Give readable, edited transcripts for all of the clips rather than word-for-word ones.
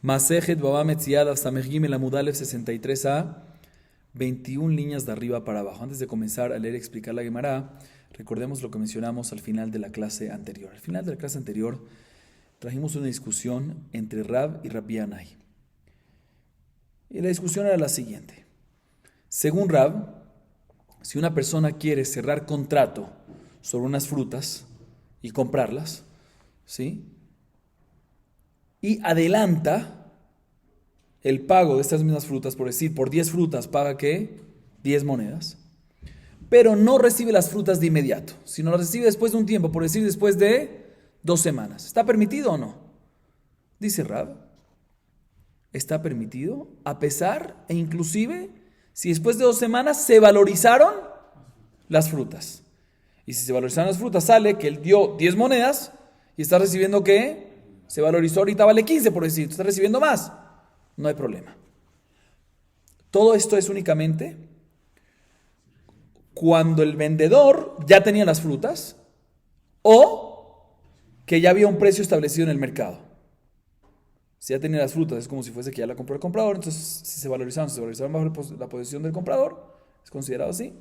Masejet Baba Metziad Samech Gimel Amud Aleph 63a, 21 líneas de arriba para abajo. Antes de comenzar a leer y explicar la Gemara, recordemos lo que mencionamos al final de la clase anterior. Al final de la clase anterior trajimos una discusión entre Rab y Rabbi Yanai. Y la discusión era la siguiente. Según Rab, si una persona quiere cerrar contrato sobre unas frutas y comprarlas, ¿sí?, y adelanta el pago de estas mismas frutas, por decir, por 10 frutas paga ¿qué? 10 monedas, pero no recibe las frutas de inmediato, sino las recibe después de un tiempo, por decir, después de 2 semanas. ¿Está permitido o no? Dice Rab, está permitido, a pesar e inclusive si después de 2 semanas se valorizaron las frutas. Y si se valorizaron las frutas, sale que él dio 10 monedas y está recibiendo ¿qué? Se valorizó, ahorita vale 15, por decir, está recibiendo más. No hay problema. Todo esto es únicamente cuando el vendedor ya tenía las frutas o que ya había un precio establecido en el mercado. Si ya tenía las frutas, es como si fuese que ya la compró el comprador. Entonces, si se valorizaron bajo la posición del comprador, es considerado así.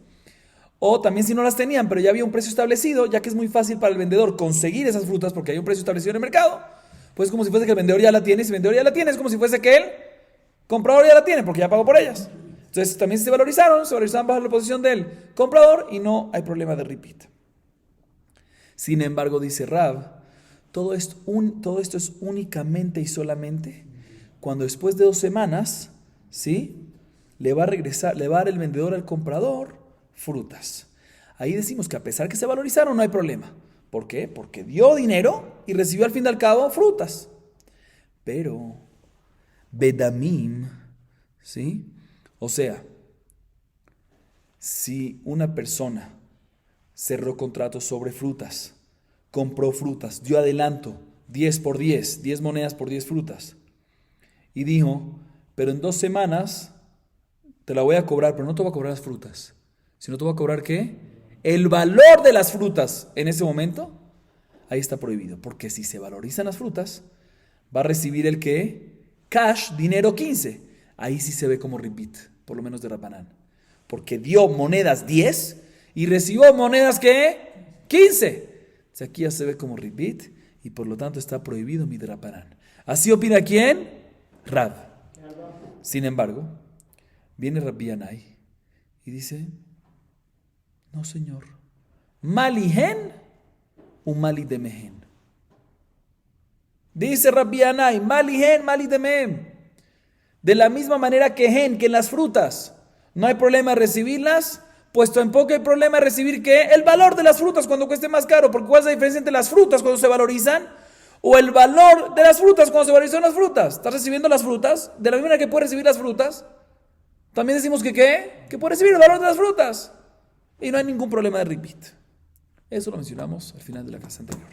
O también si no las tenían, pero ya había un precio establecido, ya que es muy fácil para el vendedor conseguir esas frutas porque hay un precio establecido en el mercado, pues es como si fuese que el vendedor ya la tiene. Si el vendedor ya la tiene, es como si fuese que el comprador ya la tiene porque ya pagó por ellas. Entonces también se valorizaron bajo la posición del comprador y no hay problema de repeat. Sin embargo, dice Rab, todo esto es únicamente y solamente cuando después de 2 semanas, ¿sí?, le va a dar el vendedor al comprador frutas. Ahí decimos que a pesar que se valorizaron no hay problema. ¿Por qué? Porque dio dinero y recibió al fin y al cabo frutas. Pero bedamim, ¿sí? O sea, si una persona cerró contratos sobre frutas, compró frutas, dio adelanto, 10 por 10, 10 monedas por 10 frutas, y dijo, pero en 2 semanas te la voy a cobrar, pero no te voy a cobrar las frutas, sino te voy a cobrar ¿qué? El valor de las frutas en ese momento, ahí está prohibido, porque si se valorizan las frutas, va a recibir el ¿qué? Cash, dinero 15. Ahí sí se ve como repeat, por lo menos de Rabbanán, porque dio monedas 10 y recibió monedas ¿qué? 15. Entonces aquí ya se ve como repeat y por lo tanto está prohibido mi Rabbanán. ¿Así opina quién? Rab. Sin embargo, viene Rabbi Yanai y dice, no señor, malihen u mali demehen. Dice Rabbi Yanai, malihen, mali demehen. De la misma manera que hen, que en las frutas no hay problema de recibirlas, pues tampoco hay problema de recibir ¿qué? El valor de las frutas cuando cueste más caro, porque ¿cuál es la diferencia entre las frutas cuando se valorizan o el valor de las frutas cuando se valorizan las frutas? ¿Estás recibiendo las frutas? De la misma manera que puedes recibir las frutas, también decimos que ¿qué? Que puedes recibir el valor de las frutas. Y no hay ningún problema de repeat. Eso lo mencionamos al final de la clase anterior.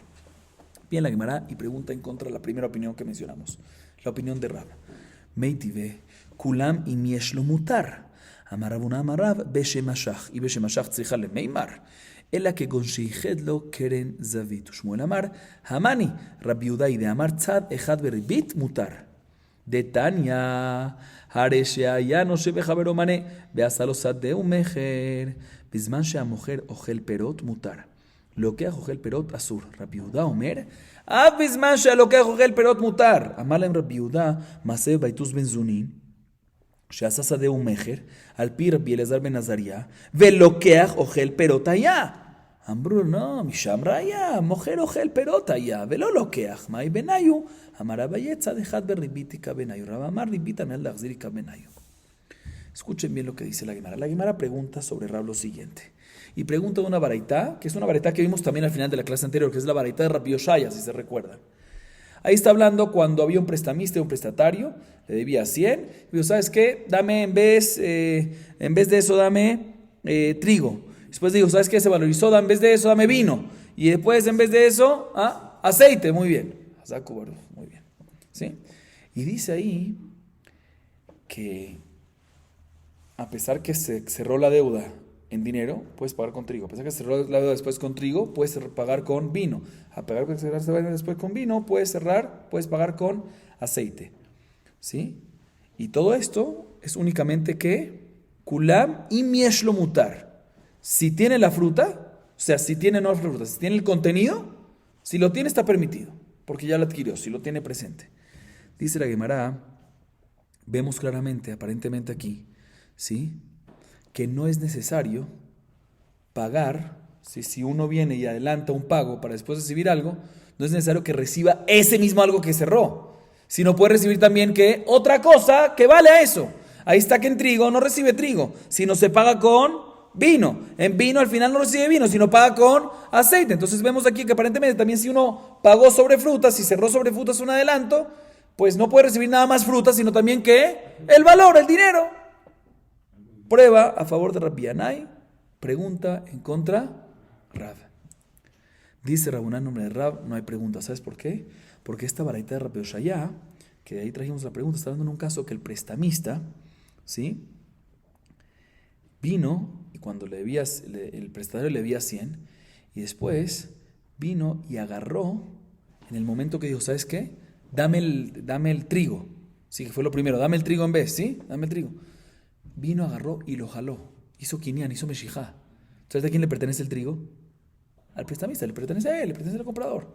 Bien la Gemara y pregunta en contra de la primera opinión que mencionamos. La opinión de Rab. Meitive, kulam im yesh lo mutar. Amar Rabuna amar Rab, beshemashach. Y beshemashach tzricha lemeimar. Ela que gonsheihed lo keren zavit. Shmuel amar, hamani. Rabbi Yudai de amar tzad echad beribit mutar. De Tanya, הרי שהיה נושב בחברו מנה, ועשה לו שדה ומכר, בזמן שהמוכר אוכל פירות מותר. לוקח אוכל פירות אסור. רבי יהודה אומר, אף בזמן שהלוקח אוכל פירות מותר. אמר להם רבי יהודה, מעשה בביתוס בן זונין, שעשה שדה ומכר, על פי רבי אלעזר בן עזריה, ולוקח אוכל פירות היה. אמרו, לא, משם ראיה, מוכר אוכל פירות היה, ולא לוקח. מהי בניו? אמר אביי, צד אחד בריבית יקה בניו. רב אמר, ריבית על להחזיר יקה בניו. Escuchen bien lo que dice la Gemara. La Gemara pregunta sobre Rab lo siguiente. Y pregunta de una baraitá, que es una baraitá que vimos también al final de la clase anterior, que es la baraitá de Rabbi Yoshaya, si se recuerdan. Ahí está hablando cuando había un prestamista y un prestatario, le debía 100, y dijo, ¿sabes qué? Dame en vez de eso, dame trigo. Después dijo, ¿sabes qué? Se valorizó, en vez de eso, dame vino. Y después, en vez de eso, aceite. Muy bien. Muy bien. ¿Sí? Y dice ahí que a pesar que se cerró la deuda en dinero, puedes pagar con trigo. A pesar que se cerró la deuda después con trigo, puedes pagar con vino. A pesar que se cerró después con vino, puedes pagar con aceite. ¿sí? Y todo esto es únicamente que kulam y mieshlo mutar. Si tiene la fruta, o sea, si tiene no la fruta, si tiene el contenido, si lo tiene está permitido, porque ya lo adquirió, si lo tiene presente. Dice la Gemara, vemos claramente, aparentemente aquí, ¿sí? Que no es necesario pagar, si uno viene y adelanta un pago para después recibir algo, no es necesario que reciba ese mismo algo que cerró, sino puede recibir también que otra cosa que vale a eso. Ahí está que en trigo no recibe trigo, sino se paga con vino. En vino al final no recibe vino, sino paga con aceite. Entonces vemos aquí que aparentemente también si uno pagó sobre frutas, si cerró sobre frutas un adelanto, pues no puede recibir nada más frutas, sino también que el valor, el dinero. Prueba a favor de Rabbi Yanai, pregunta en contra Rab. Dice Rabuná en nombre de Rab, no hay pregunta. ¿Sabes por qué? Porque esta baraita de Rabbi Oshaya, que de ahí trajimos la pregunta, está dando en un caso que el prestamista, ¿sí? Vino y cuando el prestatario le debía 100 y después vino y agarró en el momento que dijo, ¿sabes qué? Dame el trigo. Sí, que fue lo primero, dame el trigo en vez, ¿sí? Dame el trigo. Vino, agarró y lo jaló. Hizo quinián, hizo meshijá. ¿Sabes a quién le pertenece el trigo? Al prestamista, le pertenece a él, le pertenece al comprador.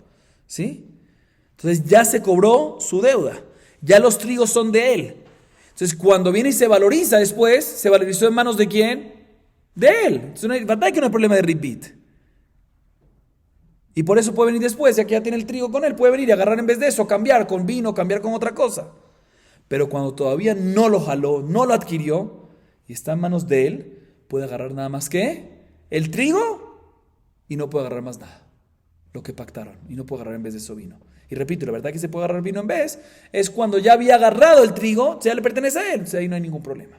¿Sí? Entonces ya se cobró su deuda. Ya los trigos son de él. Entonces cuando viene y se valoriza después, ¿se valorizó en manos de quién? De él. Entonces verdad que no hay problema de repeat. Y por eso puede venir después, ya que ya tiene el trigo con él, puede venir y agarrar en vez de eso, cambiar con vino, cambiar con otra cosa. Pero cuando todavía no lo jaló, no lo adquirió y está en manos de él, puede agarrar nada más que el trigo y no puede agarrar más nada. Lo que pactaron y no puede agarrar en vez de eso vino. Y repito, la verdad que se puede agarrar vino en vez es cuando ya había agarrado el trigo, ya le pertenece a él, o sea, ahí no hay ningún problema.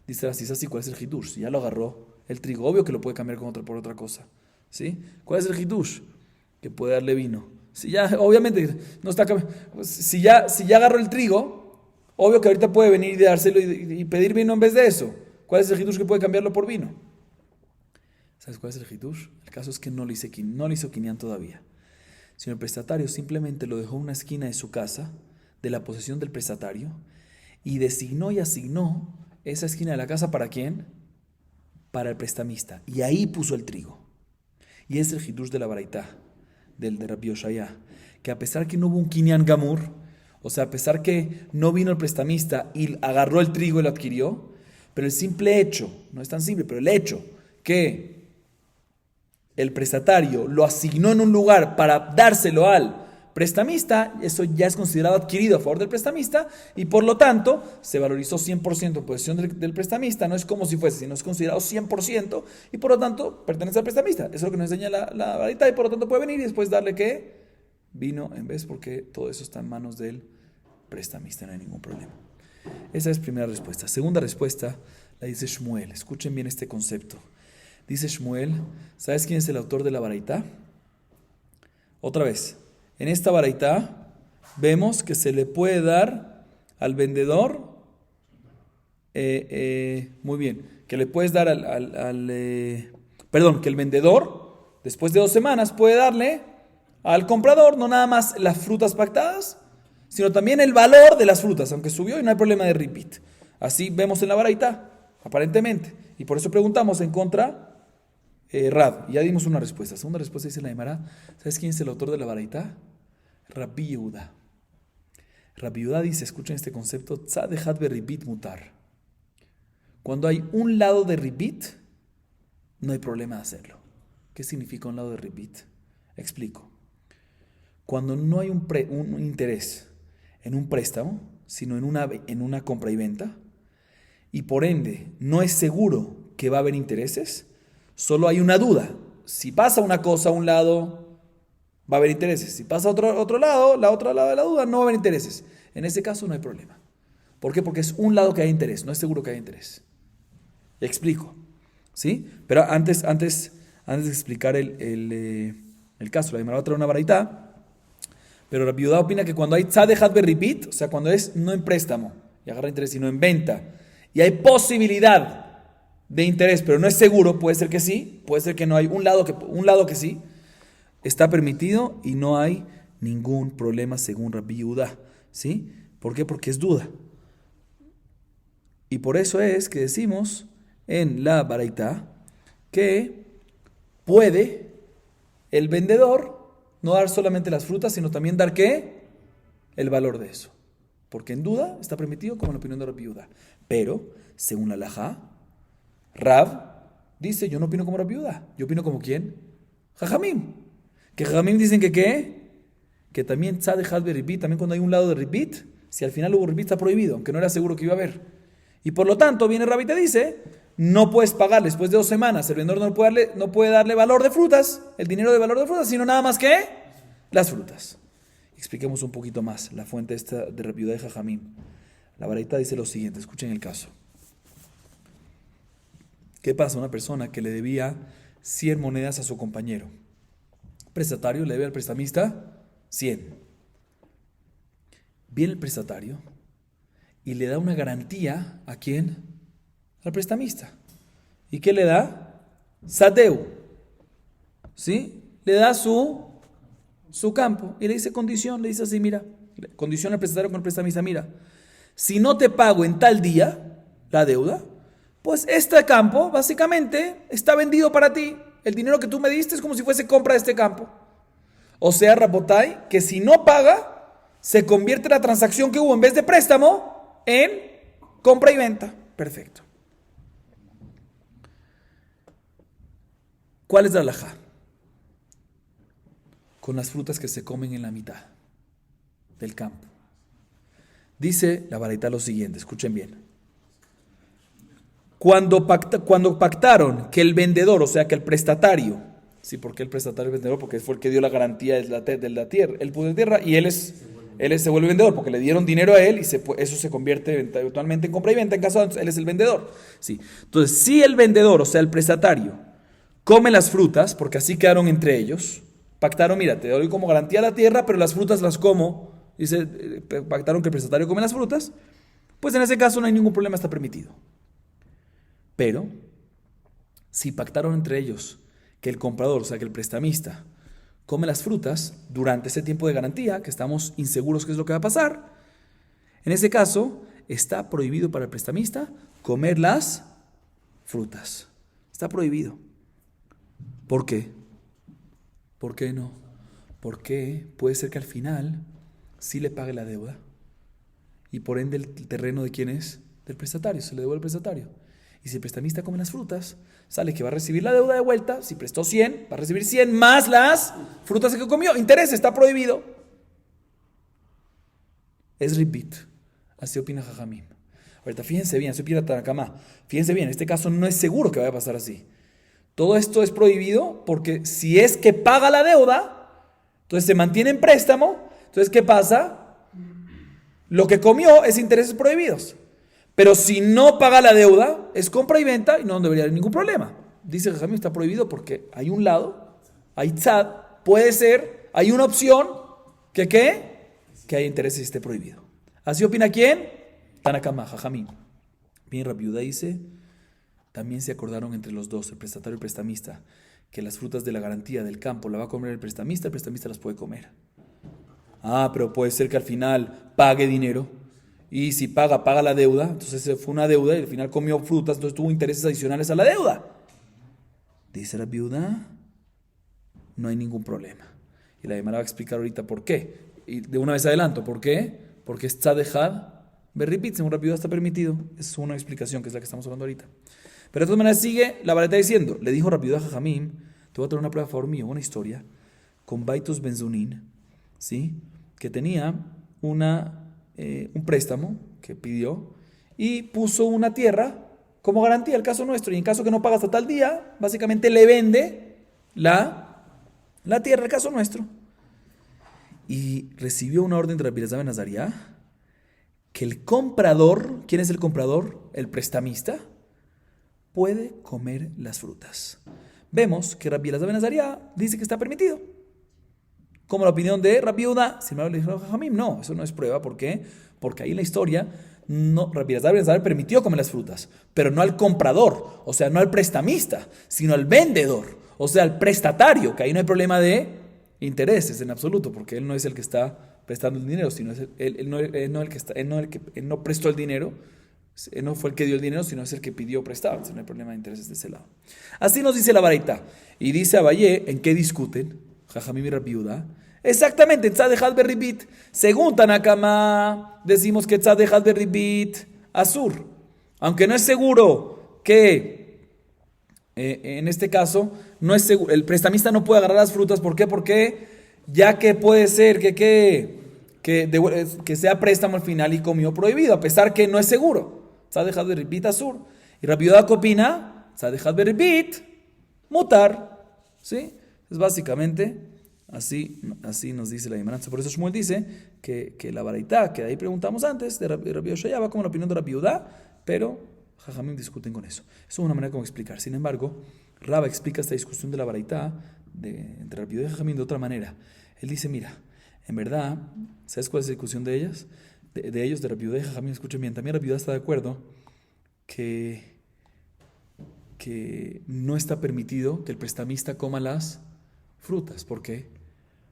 Dice así, ¿cuál es el hitush? Si ya lo agarró el trigo, obvio que lo puede cambiar por otra cosa. ¿Sí? ¿Cuál es el hitush? Que puede darle vino. Si ya, obviamente, no está si ya agarró el trigo, obvio que ahorita puede venir y dárselo y pedir vino en vez de eso. ¿Cuál es el hitush que puede cambiarlo por vino? ¿Sabes cuál es el hitush? El caso es que no le hizo quinián todavía. Sino el prestatario simplemente lo dejó en una esquina de su casa, de la posesión del prestatario, y designó y asignó esa esquina de la casa ¿para quién? Para el prestamista. Y ahí puso el trigo. Y es el hitush de la baraitá, de Rabbi Oshaya, que a pesar que no hubo un quinián gamur, o sea, a pesar que no vino el prestamista y agarró el trigo y lo adquirió, pero el simple hecho, no es tan simple, pero el hecho que el prestatario lo asignó en un lugar para dárselo al prestamista, eso ya es considerado adquirido a favor del prestamista y por lo tanto se valorizó 100% en posesión del prestamista, no es como si fuese, sino es considerado 100% y por lo tanto pertenece al prestamista. Eso es lo que nos enseña la varita y por lo tanto puede venir y después darle ¿qué? Vino en vez, porque todo eso está en manos del prestamista, no hay ningún problema. Esa es primera respuesta. Segunda respuesta la dice Shmuel. Escuchen bien este concepto. Dice Shmuel, ¿sabes quién es el autor de la baraitá? Otra vez, en esta baraitá vemos que se le puede dar al vendedor, muy bien, que le puedes dar que el vendedor, después de 2 semanas, puede darle al comprador no nada más las frutas pactadas, sino también el valor de las frutas, aunque subió y no hay problema de repeat. Así vemos en la baraitá, aparentemente. Y por eso preguntamos en contra Rab. Ya dimos una respuesta. Segunda respuesta dice la Gemara, ¿sabes quién es el autor de la baraitá? Rabbi Yehuda. Rabbi Yehuda dice, escuchen este concepto, tzad echad beribit mutar. Cuando hay un lado de ribit, no hay problema de hacerlo. ¿Qué significa un lado de ribit? Explico. Cuando no hay un interés en un préstamo, sino en una compra y venta, y por ende no es seguro que va a haber intereses, solo hay una duda. Si pasa una cosa a un lado, va a haber intereses. Si pasa a otro lado, la otra lado de la duda, no va a haber intereses. En ese caso no hay problema. ¿Por qué? Porque es un lado que hay interés, no es seguro que haya interés. Explico. ¿Sí? Pero antes de explicar el caso, la Gemara va a traer una baraitá, pero Rabbi Yehuda opina que cuando hay tzad echad beribit, o sea, cuando es no en préstamo y agarra interés, sino en venta, y hay posibilidad de interés, pero no es seguro, puede ser que sí, puede ser que no hay un lado que sí, está permitido y no hay ningún problema según Rabbi Yehuda, ¿sí? ¿Por qué? Porque es duda. Y por eso es que decimos en la baraita que puede el vendedor no dar solamente las frutas, sino también dar ¿qué? El valor de eso. Porque en duda está permitido como en la opinión de Rabbi Yehuda. Pero, según la halajá, Rav dice, yo no opino como Rabbi Yehuda. Yo opino como ¿quién? Jajamim. Que Jajamim dicen que ¿qué? Que también tzad echad beribit, también cuando hay un lado de ribit, si al final hubo ribit está prohibido, aunque no era seguro que iba a haber. Y por lo tanto, viene Rabbi y te dice, no puedes pagar después de 2 semanas, el vendedor no puede darle valor de frutas, el dinero de valor de frutas, sino nada más que las frutas. Expliquemos un poquito más la fuente esta de Rabbi Yehuda de Jajamim. La baraita dice lo siguiente, escuchen el caso. ¿Qué pasa? Una persona que le debía 100 monedas a su compañero. Prestatario le debe al prestamista 100. Viene el prestatario y le da una garantía ¿a quién? Al prestamista. ¿Y qué le da? Sadeu. ¿Sí? Le da su campo y le dice condición, le dice así, mira, condición al prestatario con el prestamista, mira, si no te pago en tal día la deuda, pues este campo básicamente está vendido para ti. El dinero que tú me diste es como si fuese compra de este campo. O sea, Rabotai, que si no paga, se convierte la transacción que hubo en vez de préstamo en compra y venta. Perfecto. ¿Cuál es la halajá? Con las frutas que se comen en la mitad del campo. Dice la baraita lo siguiente, escuchen bien. Cuando pactaron que el vendedor, o sea que el prestatario, sí, ¿por qué el prestatario es vendedor? Porque fue el que dio la garantía de la tierra, él puso tierra y él se vuelve vendedor porque le dieron dinero a él y eso se convierte eventualmente en compra y venta en caso de él es el vendedor. Sí. Entonces, si el vendedor, o sea el prestatario, come las frutas, porque así quedaron entre ellos, pactaron, mira, te doy como garantía la tierra, pero las frutas las como, dice, pactaron que el prestatario come las frutas, pues en ese caso no hay ningún problema, está permitido. Pero, si pactaron entre ellos que el comprador, o sea que el prestamista, come las frutas durante ese tiempo de garantía, que estamos inseguros qué es lo que va a pasar, en ese caso está prohibido para el prestamista comer las frutas. Está prohibido. ¿Por qué? ¿Por qué no? Porque puede ser que al final sí le pague la deuda y por ende el terreno de quién es, del prestatario, se le devuelve al prestatario. Y si el prestamista come las frutas, sale que va a recibir la deuda de vuelta. Si prestó 100, va a recibir 100 más las frutas que comió. Interés, está prohibido. Es ribit. Así opina Jajamim. Ahorita fíjense bien, soy pirata de Tanakama. Fíjense bien, en este caso no es seguro que vaya a pasar así. Todo esto es prohibido porque si es que paga la deuda, entonces se mantiene en préstamo. Entonces, ¿qué pasa? Lo que comió es intereses prohibidos. Pero si no paga la deuda, es compra y venta y no debería haber ningún problema. Dice Jajamim, está prohibido porque hay un lado, hay tzad, puede ser, hay una opción que ¿qué? Que hay intereses y esté prohibido. ¿Así opina quién? Tanakama, Jajamim. Bien, Rabbi Yehuda dice, también se acordaron entre los dos, el prestatario y el prestamista, que las frutas de la garantía del campo la va a comer el prestamista las puede comer. Ah, pero puede ser que al final pague dinero. Y si paga la deuda, entonces fue una deuda y al final comió frutas, entonces tuvo intereses adicionales a la deuda. Dice la viuda, no hay ningún problema. Y la Gemara va a explicar ahorita por qué. Y de una vez adelanto, ¿por qué? Porque es tzad echad beribit, según la viuda está permitido. Es una explicación que es la que estamos hablando ahorita. Pero de todas maneras sigue la baraita diciendo, le dijo Rabbi Yehuda a Jajamim, te voy a traer una prueba a favor mío, una historia, con Baitus Benzunin, ¿sí? Que tenía un préstamo que pidió y puso una tierra como garantía, el caso nuestro, y en caso que no paga hasta tal día, básicamente le vende la tierra, el caso nuestro. Y recibió una orden de Rabbi Elazar ben Azariah que el comprador, ¿quién es el comprador? El prestamista, puede comer las frutas. Vemos que Rabbi Elazar ben Azariah dice que está permitido. Como la opinión de Rabbi Yehuda, sin embargo, le dijo a Jajamim, no, eso no es prueba. ¿Por qué? Porque ahí en la historia, Rabbi Elazar ben Azariah permitió comer las frutas, pero no al comprador, o sea, no al prestamista, sino al vendedor, o sea, al prestatario, que ahí no hay problema de intereses en absoluto, porque él no es el que está prestando el dinero, sino es él no el que está, él no prestó el dinero, él no fue el que dio el dinero, sino es el que pidió prestado. Entonces no hay problema de intereses de ese lado. Así nos dice la baraita. Y dice Abayé, ¿en qué discuten? Jajamim y Rabbi Yehuda. Exactamente, tzadechad berribit. Según Tanakama, decimos que tzadechad berribit asur. Aunque no es seguro que, en este caso, no es seguro, el prestamista no puede agarrar las frutas. ¿Por qué? Porque ya que puede ser que sea préstamo al final y comió prohibido, a pesar que no es seguro. Tzadechad berribit asur. Y Rabbi Yehuda, ¿qué opina? Tzadechad berribit mutar. ¿Sí? Es básicamente así nos dice la Gemara. Por eso Shmuel dice que la baraita, que de ahí preguntamos antes, de Rabbi Yoshaya, va como la opinión de Rabbi Yehuda, pero Jajamim discuten con eso. Eso es una manera como explicar. Sin embargo, Raba explica esta discusión de la baraita entre Rabbi Yehuda y Jajamim de otra manera. Él dice, mira, en verdad, ¿sabes cuál es la discusión de ellas? De ellos, de Rabbi Yehuda y Jajamim, escuchen bien. También Rabbi Yehuda está de acuerdo que no está permitido que el prestamista coma las frutas. ¿Por qué?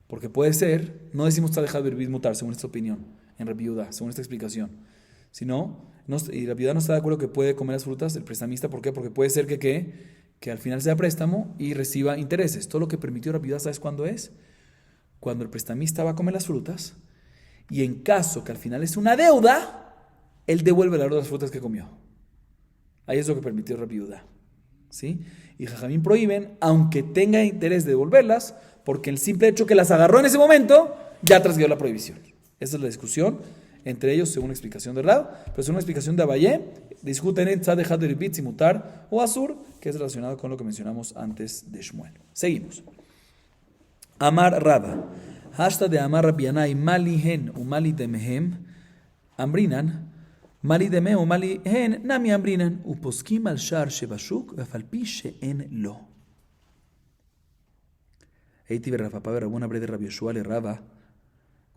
Porque puede ser, no decimos tzadechad berribit mutar, según esta opinión, en Rabbi Yehuda, según esta explicación, sino, y Rabbi Yehuda no está de acuerdo que puede comer las frutas el prestamista. ¿Por qué? Porque puede ser que al final sea préstamo y reciba intereses. Todo lo que permitió Rabbi Yehuda, ¿sabes cuándo es? Cuando el prestamista va a comer las frutas y en caso que al final es una deuda, él devuelve el valor de las frutas que comió. Ahí es lo que permitió Rabbi Yehuda. ¿Sí? Y Jajamim prohíben, aunque tenga interés de devolverlas, porque el simple hecho que las agarró en ese momento ya transgredió la prohibición. Esa es la discusión entre ellos, según la explicación de Rab, pero según la explicación de Abayé, discuten en tzadechad berribit si mutar o asur, que es relacionado con lo que mencionamos antes de Shmuel. Seguimos. Amar Raba, hashta de Amar Rabbi Yanai, mali hen u mali demehem, ambrinan, mali demehem u mali hen, nami ambrinan, uposkim al shar shebashuk, vafalpi she'en lo. Eiti berrafapá berrabuna bre de Rabbi Yoshua le Raba,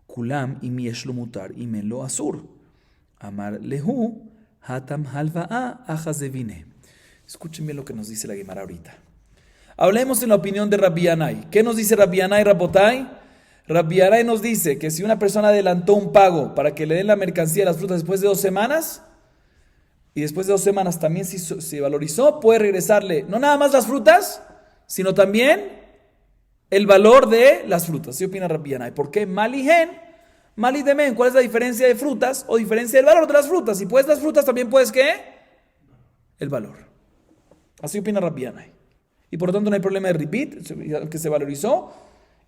kulam imi yesh lo mutar, ime lo asur. Amar lehu, hatam halva'a achazevine. Escuchen bien lo que nos dice la Gemara ahorita. Hablemos en la opinión de Rabbi Yanai. ¿Qué nos dice Rabbi Yanai, Rabotai? Rabbi Yanai nos dice que si una persona adelantó un pago para que le den la mercancía, las frutas, después de 2 semanas, y después de 2 semanas también se valorizó, puede regresarle no nada más las frutas, sino también el valor de las frutas. ¿Sí opina Rabbi Yanai? ¿Por qué? Mali hen, mali demen. ¿Cuál es la diferencia de frutas o diferencia del valor de las frutas? Si puedes las frutas, también puedes ¿qué? El valor. Así opina Rabbi Yanai. Y por lo tanto no hay problema de ribit, que se valorizó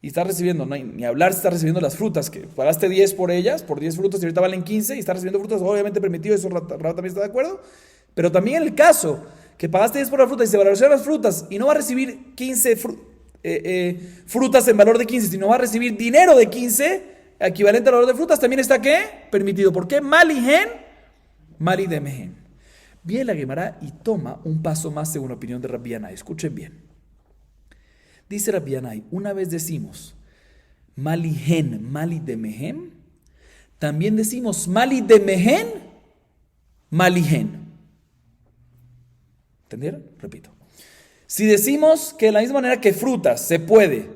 y está recibiendo, no hay ni hablar si está recibiendo las frutas, que pagaste 10 por ellas, por 10 frutas y ahorita valen 15 y está recibiendo frutas, obviamente permitido, eso Rab también está de acuerdo. Pero también en el caso que pagaste 10 por la fruta y se valorizaron las frutas y no va a recibir 15 frutas en valor de 15, sino va a recibir dinero de 15, equivalente al valor de frutas, también está ¿qué? Permitido. ¿Por qué? Mali hen, mali demehen. Viene la Gemara y toma un paso más según la opinión de Rabbi Yanai. Escuchen bien. Dice Rabbi Yanai, una vez decimos mali hen, mali demehem, también decimos mali demehen, mali hen. ¿Entendieron? Repito. Si decimos que de la misma manera que frutas se puede,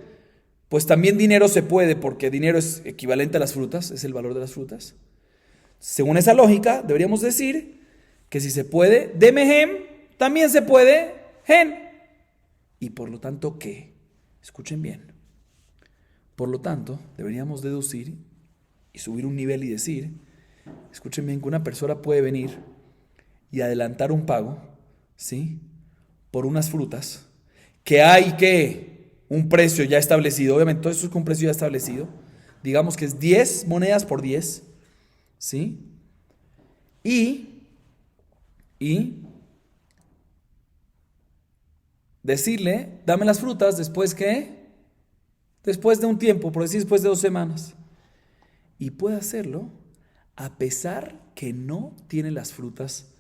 pues también dinero se puede, porque dinero es equivalente a las frutas, es el valor de las frutas. Según esa lógica, deberíamos decir que si se puede, de mehem, también se puede, hen. Y por lo tanto, ¿qué? Escuchen bien. Por lo tanto, deberíamos deducir y subir un nivel y decir, escuchen bien, que una persona puede venir y adelantar un pago, ¿sí? Por unas frutas, que hay un precio ya establecido, obviamente todo eso es con un precio ya establecido, digamos que es 10 monedas por 10, ¿sí? Y decirle, dame las frutas después de un tiempo, por decir después de 2 semanas. Y puede hacerlo a pesar que no tiene las frutas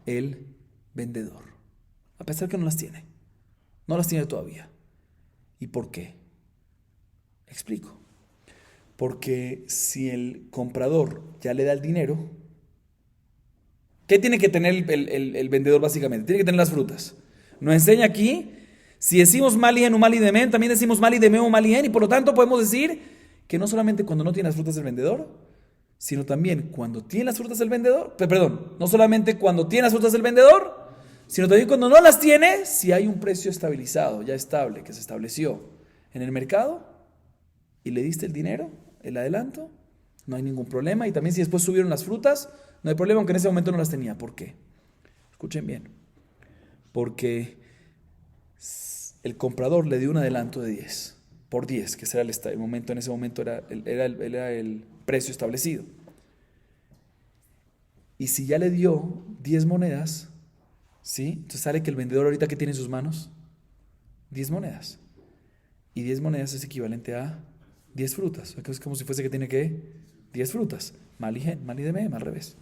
el vendedor. A pesar que no las tiene. No las tiene todavía. ¿Y por qué? Explico. Porque si el comprador ya le da el dinero, ¿qué tiene que tener el vendedor básicamente? Tiene que tener las frutas. Nos enseña aquí, si decimos mali hen o mali demen, también decimos mali demen o mali hen, y por lo tanto podemos decir que no solamente cuando no tiene las frutas el vendedor, sino también cuando tiene las frutas el vendedor, perdón, no solamente cuando tiene las frutas el vendedor, sino también cuando no las tiene, si hay un precio estabilizado, ya estable, que se estableció en el mercado, y le diste el dinero, el adelanto, no hay ningún problema. Y también si después subieron las frutas, no hay problema, aunque en ese momento no las tenía. ¿Por qué? Escuchen bien. Porque el comprador le dio un adelanto de 10, por 10, que era el momento, en ese momento era el precio establecido. Y si ya le dio 10 monedas, ¿sí? Entonces sale que el vendedor ahorita, ¿qué tiene en sus manos? 10 monedas. Y 10 monedas es equivalente a 10 frutas. Es como si fuese que tiene que 10 frutas. Maligen, malidemem, al revés.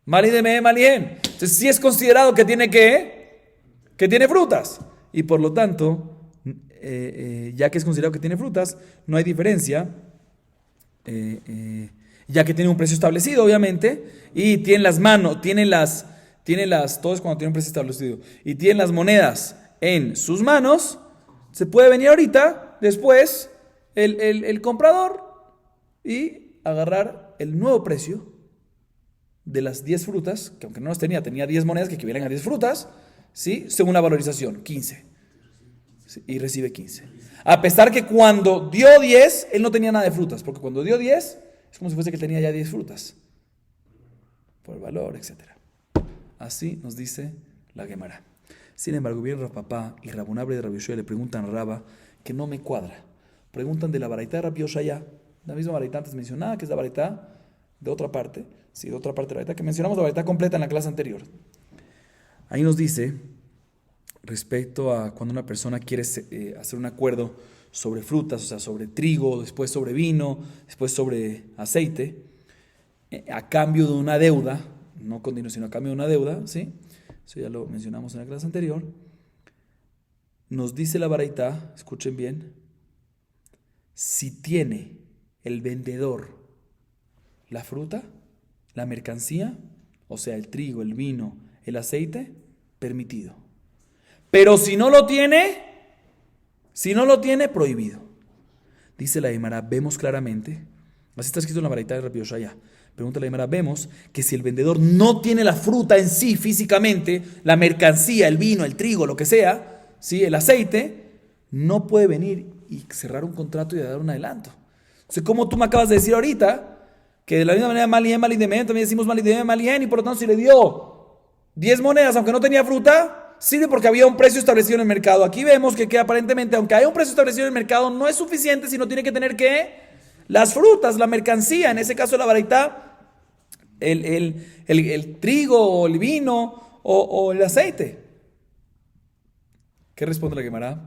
Malidemem, maligen. Entonces sí es considerado que tiene que tiene frutas. Y por lo tanto, ya que es considerado que tiene frutas, no hay diferencia. Ya que tiene un precio establecido, obviamente, y tiene las manos, todo es cuando tiene un precio establecido, y tiene las monedas en sus manos, se puede venir ahorita, después, el comprador, y agarrar el nuevo precio de las 10 frutas, que aunque no las tenía 10 monedas que equivalen a 10 frutas, ¿sí? Según la valorización, 15. ¿Sí? Y recibe 15. A pesar que cuando dio 10, él no tenía nada de frutas, porque cuando dio 10, es como si fuese que tenía ya 10 frutas, por el valor, etc. Así nos dice la Gemara. Sin embargo, viene Rav Papá y Rabunabre de Rabbi Yoshaya le preguntan a Raba que no me cuadra. Preguntan de la baraita de Rabbi Yoshaya, la misma baraita antes mencionada, que es la baraita de otra parte, sí, de otra parte de la baraita, que mencionamos la baraita completa en la clase anterior. Ahí nos dice, respecto a cuando una persona quiere hacer un acuerdo sobre frutas, o sea, sobre trigo, después sobre vino, después sobre aceite, a cambio de una deuda, no con dinero, sino a cambio de una deuda, ¿sí? Eso ya lo mencionamos en la clase anterior. Nos dice la baraita, escuchen bien, si tiene el vendedor la fruta, la mercancía, o sea, el trigo, el vino, el aceite, permitido. Pero si no lo tiene, prohibido. Dice la Gemara, vemos claramente, así está escrito en la baraita de Rabbi Yoshaya. Pregunta la Gemara, vemos que si el vendedor no tiene la fruta en sí físicamente, la mercancía, el vino, el trigo, lo que sea, ¿sí? El aceite, no puede venir y cerrar un contrato y dar un adelanto. Entonces, como tú me acabas de decir ahorita, que de la misma manera malien, malidemem, también decimos malidemem, malien, y por lo tanto si le dio 10 monedas, aunque no tenía fruta, sirve porque había un precio establecido en el mercado. Aquí vemos que aparentemente, aunque haya un precio establecido en el mercado, no es suficiente, sino tiene que tener las frutas, la mercancía, en ese caso la baraita, el trigo, o el vino, o el aceite. ¿Qué responde la Gemara?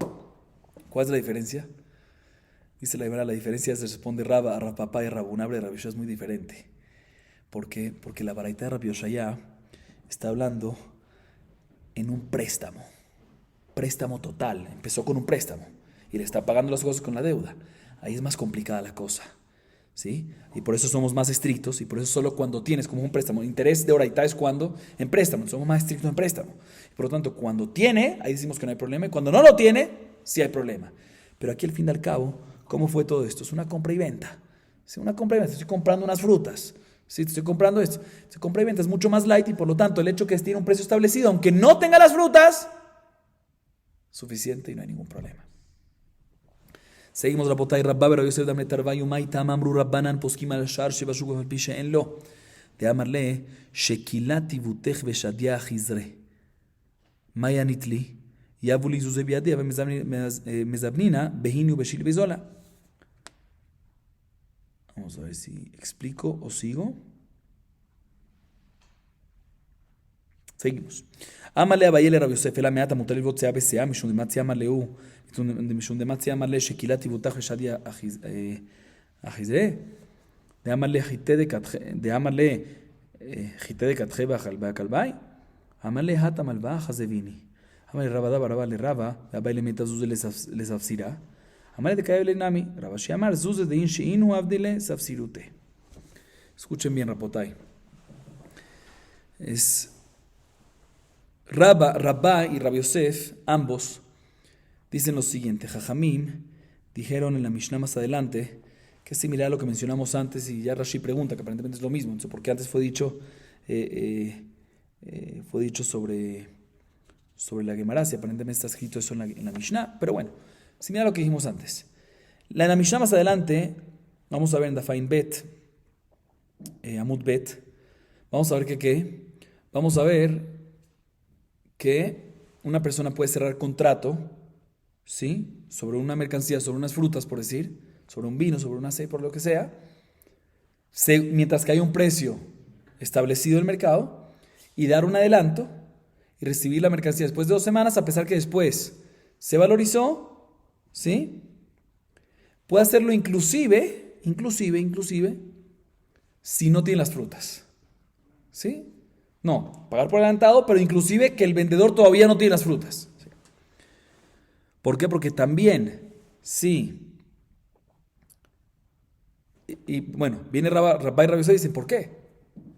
¿Cuál es la diferencia? Dice la Gemara, la diferencia se responde Raba, a Rav Papá y Rabunabre de Rabbi Yoshaya es muy diferente. ¿Por qué? Porque la baraita de Rabbi Yoshaya está hablando en un préstamo total. Empezó con un préstamo y le está pagando las cosas con la deuda. Ahí es más complicada la cosa, ¿sí? Y por eso somos más estrictos, y por eso solo cuando tienes como un préstamo, interés de oraita es cuando en préstamo, somos más estrictos en préstamo. Por lo tanto, cuando tiene, ahí decimos que no hay problema, y cuando no lo tiene, sí hay problema. Pero aquí al fin y al cabo, ¿cómo fue todo esto? Es una compra y venta. ¿Sí? Una compra y venta. Estoy comprando unas frutas. ¿Sí? Estoy comprando esto. Se compra y venta es mucho más light, y por lo tanto el hecho que tiene un precio establecido, aunque no tenga las frutas, suficiente y no hay ningún problema. Seguimos Rabotay Rabba Rabbi Yosef Damle Tarvayu Maitam Amru Rabbanan Poskim al Shar Shebashuk al Pishe en lo de amarle Shekilati Vutech Veshadia Chizre Mayanitli Yavuli Zuzebiadia Mezabnina Behinu Beshil Bezola. Vamos a ver si explico o sigo. Seguimos. Amale Abayele Rabbi Yosef la meata mutalil vot sea besea mishum de matzia amaleu mishum de matzia amale shekilati vutach shadia achizre de amale chite de katche bakalbai amale hata malva chazevini amale rabada baraba le raba abayele meta zuze le safsira amale de kaele nami rabashi amar zuze de insheinu avdile safsirute. Escuchen bien, Rabotai. Es Rabba y Rabbi Yosef, ambos, dicen lo siguiente. Jajamim dijeron en la Mishnah más adelante que es similar a lo que mencionamos antes, y ya Rashi pregunta, que aparentemente es lo mismo. Entonces, porque antes fue dicho sobre la Gemara, si aparentemente está escrito eso en la Mishnah, pero bueno, similar a lo que dijimos antes. En la Mishnah más adelante, vamos a ver en Dafain Bet, Amud Bet, vamos a ver que ¿qué? Vamos a ver que una persona puede cerrar contrato, ¿sí? Sobre una mercancía, sobre unas frutas, por decir, sobre un vino, sobre una aceite, por lo que sea, mientras que hay un precio establecido en el mercado, y dar un adelanto y recibir la mercancía después de 2 semanas, a pesar que después se valorizó, ¿sí? Puede hacerlo inclusive, si no tiene las frutas, ¿sí? No, pagar por adelantado, pero inclusive que el vendedor todavía no tiene las frutas. ¿Sí? ¿Por qué? Porque también, sí. Y bueno, viene Rabá y Rabbi Yosef y dicen, ¿por qué?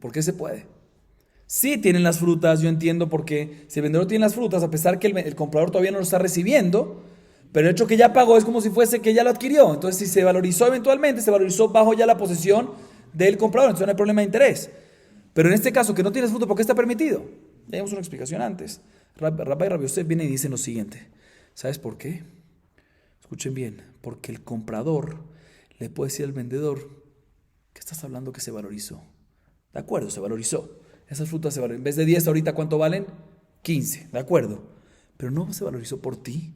¿Por qué se puede? Sí tienen las frutas, yo entiendo por qué. Si el vendedor tiene las frutas, a pesar que el comprador todavía no lo está recibiendo, pero el hecho que ya pagó es como si fuese que ya lo adquirió. Entonces, si se valorizó eventualmente, se valorizó bajo ya la posesión del comprador. Entonces no hay problema de interés. Pero en este caso, que no tienes fruto, ¿por qué está permitido? Ya dimos una explicación antes. Rabá y Rabbi Yosef vienen y dicen lo siguiente. ¿Sabes por qué? Escuchen bien. Porque el comprador le puede decir al vendedor, ¿qué estás hablando que se valorizó? De acuerdo, se valorizó. Esas frutas se valorizan. En vez de 10, ahorita ¿cuánto valen? 15, de acuerdo. Pero no se valorizó por ti.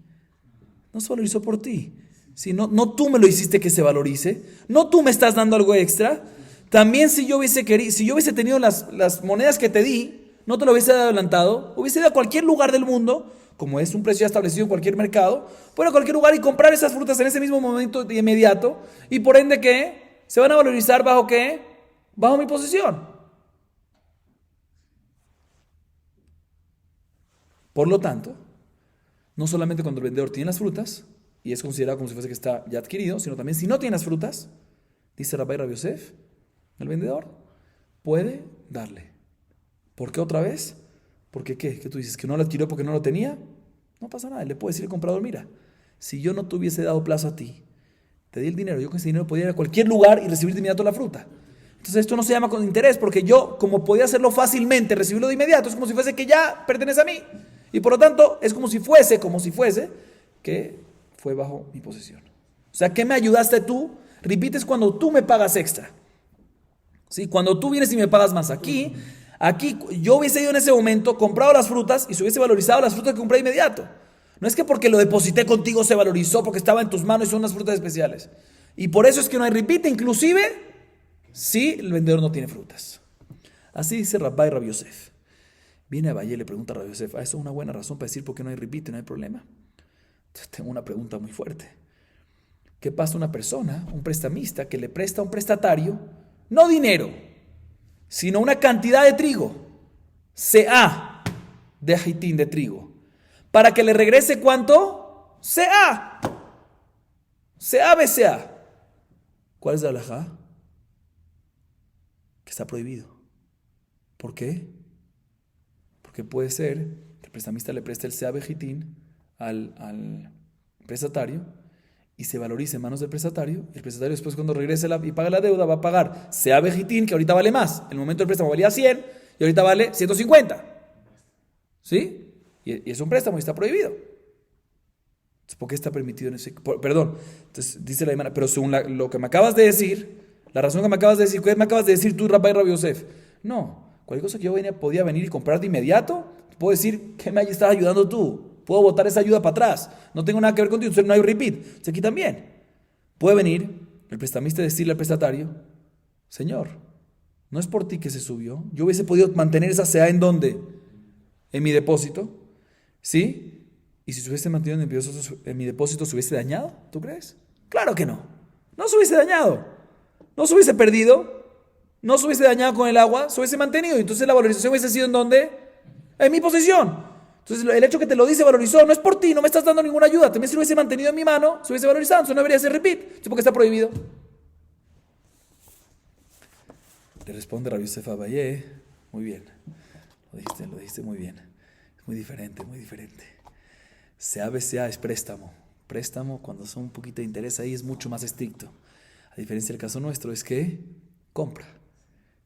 No se valorizó por ti. Si no tú me lo hiciste que se valorice. No tú me estás dando algo extra. También si yo hubiese tenido las monedas que te di, no te lo hubiese adelantado, hubiese ido a cualquier lugar del mundo, como es un precio ya establecido en cualquier mercado, puedo ir a cualquier lugar y comprar esas frutas en ese mismo momento de inmediato, y por ende, ¿qué? Se van a valorizar bajo ¿qué? Bajo mi posesión. Por lo tanto, no solamente cuando el vendedor tiene las frutas, y es considerado como si fuese que está ya adquirido, sino también si no tiene las frutas, dice Rabá y Rabbi Yosef, el vendedor puede darle. ¿Por qué otra vez? ¿Porque qué? ¿Qué tú dices? ¿Que no lo adquirió porque no lo tenía? No pasa nada, le puede decir al comprador, mira, si yo no te hubiese dado plazo a ti, te di el dinero, yo con ese dinero podía ir a cualquier lugar y recibir de inmediato la fruta. Entonces esto no se llama con interés, porque yo, como podía hacerlo fácilmente, recibirlo de inmediato, es como si fuese que ya pertenece a mí. Y por lo tanto, es como si fuese que fue bajo mi posesión. O sea, ¿qué me ayudaste tú? Repites cuando tú me pagas extra. ¿Sí? Cuando tú vienes y me pagas más. Aquí yo hubiese ido en ese momento, comprado las frutas y se hubiese valorizado las frutas que compré de inmediato. No es que porque lo deposité contigo se valorizó, porque estaba en tus manos y son unas frutas especiales. Y por eso es que no hay repite, inclusive si el vendedor no tiene frutas. Así dice Rabá y Rabbi Yosef. Viene Abaye y le pregunta a Rabbi Yosef, ¿eso es una buena razón para decir por qué no hay repite, no hay problema? Entonces tengo una pregunta muy fuerte. ¿Qué pasa a una persona, un prestamista, que le presta a un prestatario, no dinero, sino una cantidad de trigo, CA de ajitín de trigo, para que le regrese cuánto? CA. CA BCA. ¿Cuál es la halajá? Que está prohibido. ¿Por qué? Porque puede ser que el prestamista le preste el CA vejitín al prestatario y se valorice en manos del prestatario, y el prestatario después cuando regrese y pague la deuda va a pagar CA vejitín, que ahorita vale más. En el momento del préstamo valía 100 y ahorita vale 150. ¿Sí? Y es un préstamo y está prohibido. Entonces, ¿por qué está permitido en ese? Perdón. Entonces dice la hermana, pero según lo que me acabas de decir, la razón que me acabas de decir, ¿qué me acabas de decir tú, Rabá y Rabbi Yosef? No, cualquier cosa que yo podía venir y comprar de inmediato, puedo decir que me estás ayudando tú. Puedo botar esa ayuda para atrás. No tengo nada que ver contigo, entonces no hay repeat. Entonces aquí también puede venir el prestamista y decirle al prestatario, Señor, no es por ti que se subió. Yo hubiese podido mantener esa CA en ¿dónde? En mi depósito. ¿Sí? Y si se hubiese mantenido en mi depósito, ¿se hubiese dañado? ¿Tú crees? Claro que no. No se hubiese dañado. No se hubiese perdido. No se hubiese dañado con el agua. Se hubiese mantenido. Entonces la valorización hubiese sido ¿en dónde? En mi posesión. Entonces el hecho que te lo dice valorizó, no es por ti, no me estás dando ninguna ayuda. También si lo hubiese mantenido en mi mano, se hubiese valorizado, entonces no debería ser repeat. Entonces, ¿por qué está prohibido? Le responde Rabbi Yosef Abaye, muy bien, lo dijiste muy bien. Es muy diferente, muy diferente. CA BCA es préstamo. Préstamo, cuando son un poquito de interés ahí, es mucho más estricto. A diferencia del caso nuestro es que compra.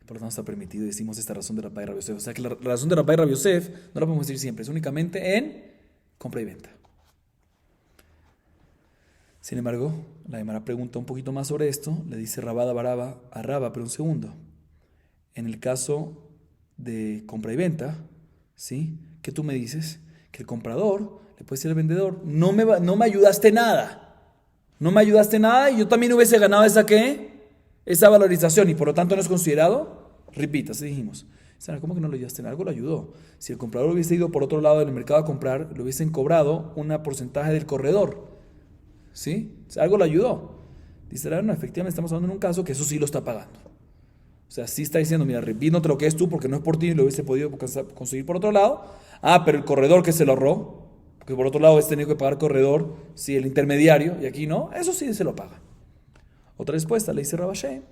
Por lo tanto está permitido, decimos esta razón de Rabbi Rabbi Yosef. O sea que la razón de Rabbi Rabbi Yosef no la podemos decir siempre, es únicamente en compra y venta. Sin embargo, la Gemara pregunta un poquito más sobre esto, le dice Rabada Baraba a Raba, pero un segundo. En el caso de compra y venta, ¿sí? ¿Qué tú me dices? Que el comprador le puede decir al vendedor, no me ayudaste nada. No me ayudaste nada y yo también hubiese ganado esa valorización y por lo tanto no es considerado. Repita, así dijimos. ¿Cómo que no le ayudaste en algo? Lo ayudó. Si el comprador hubiese ido por otro lado del mercado a comprar, le hubiesen cobrado un porcentaje del corredor. ¿Sí? Algo lo ayudó. Dice, no, efectivamente estamos hablando en un caso que eso sí lo está pagando. O sea, sí está diciendo, mira, repito lo que es tú porque no es por ti y lo hubiese podido conseguir por otro lado. Pero el corredor que se lo ahorró, porque por otro lado es tenido que pagar corredor, sí, el intermediario, y aquí no, eso sí se lo paga. Otra respuesta le dice Rabashé,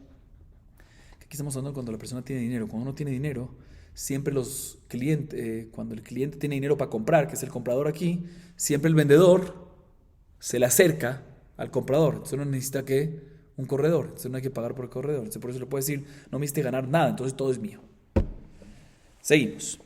que aquí estamos hablando cuando la persona tiene dinero. Cuando uno tiene dinero, siempre los clientes, cuando el cliente tiene dinero para comprar, que es el comprador aquí, siempre el vendedor se le acerca al comprador. Entonces no necesita un corredor. Entonces no hay que pagar por el corredor. Entonces por eso le puede decir, no me hiciste ganar nada, entonces todo es mío. Seguimos.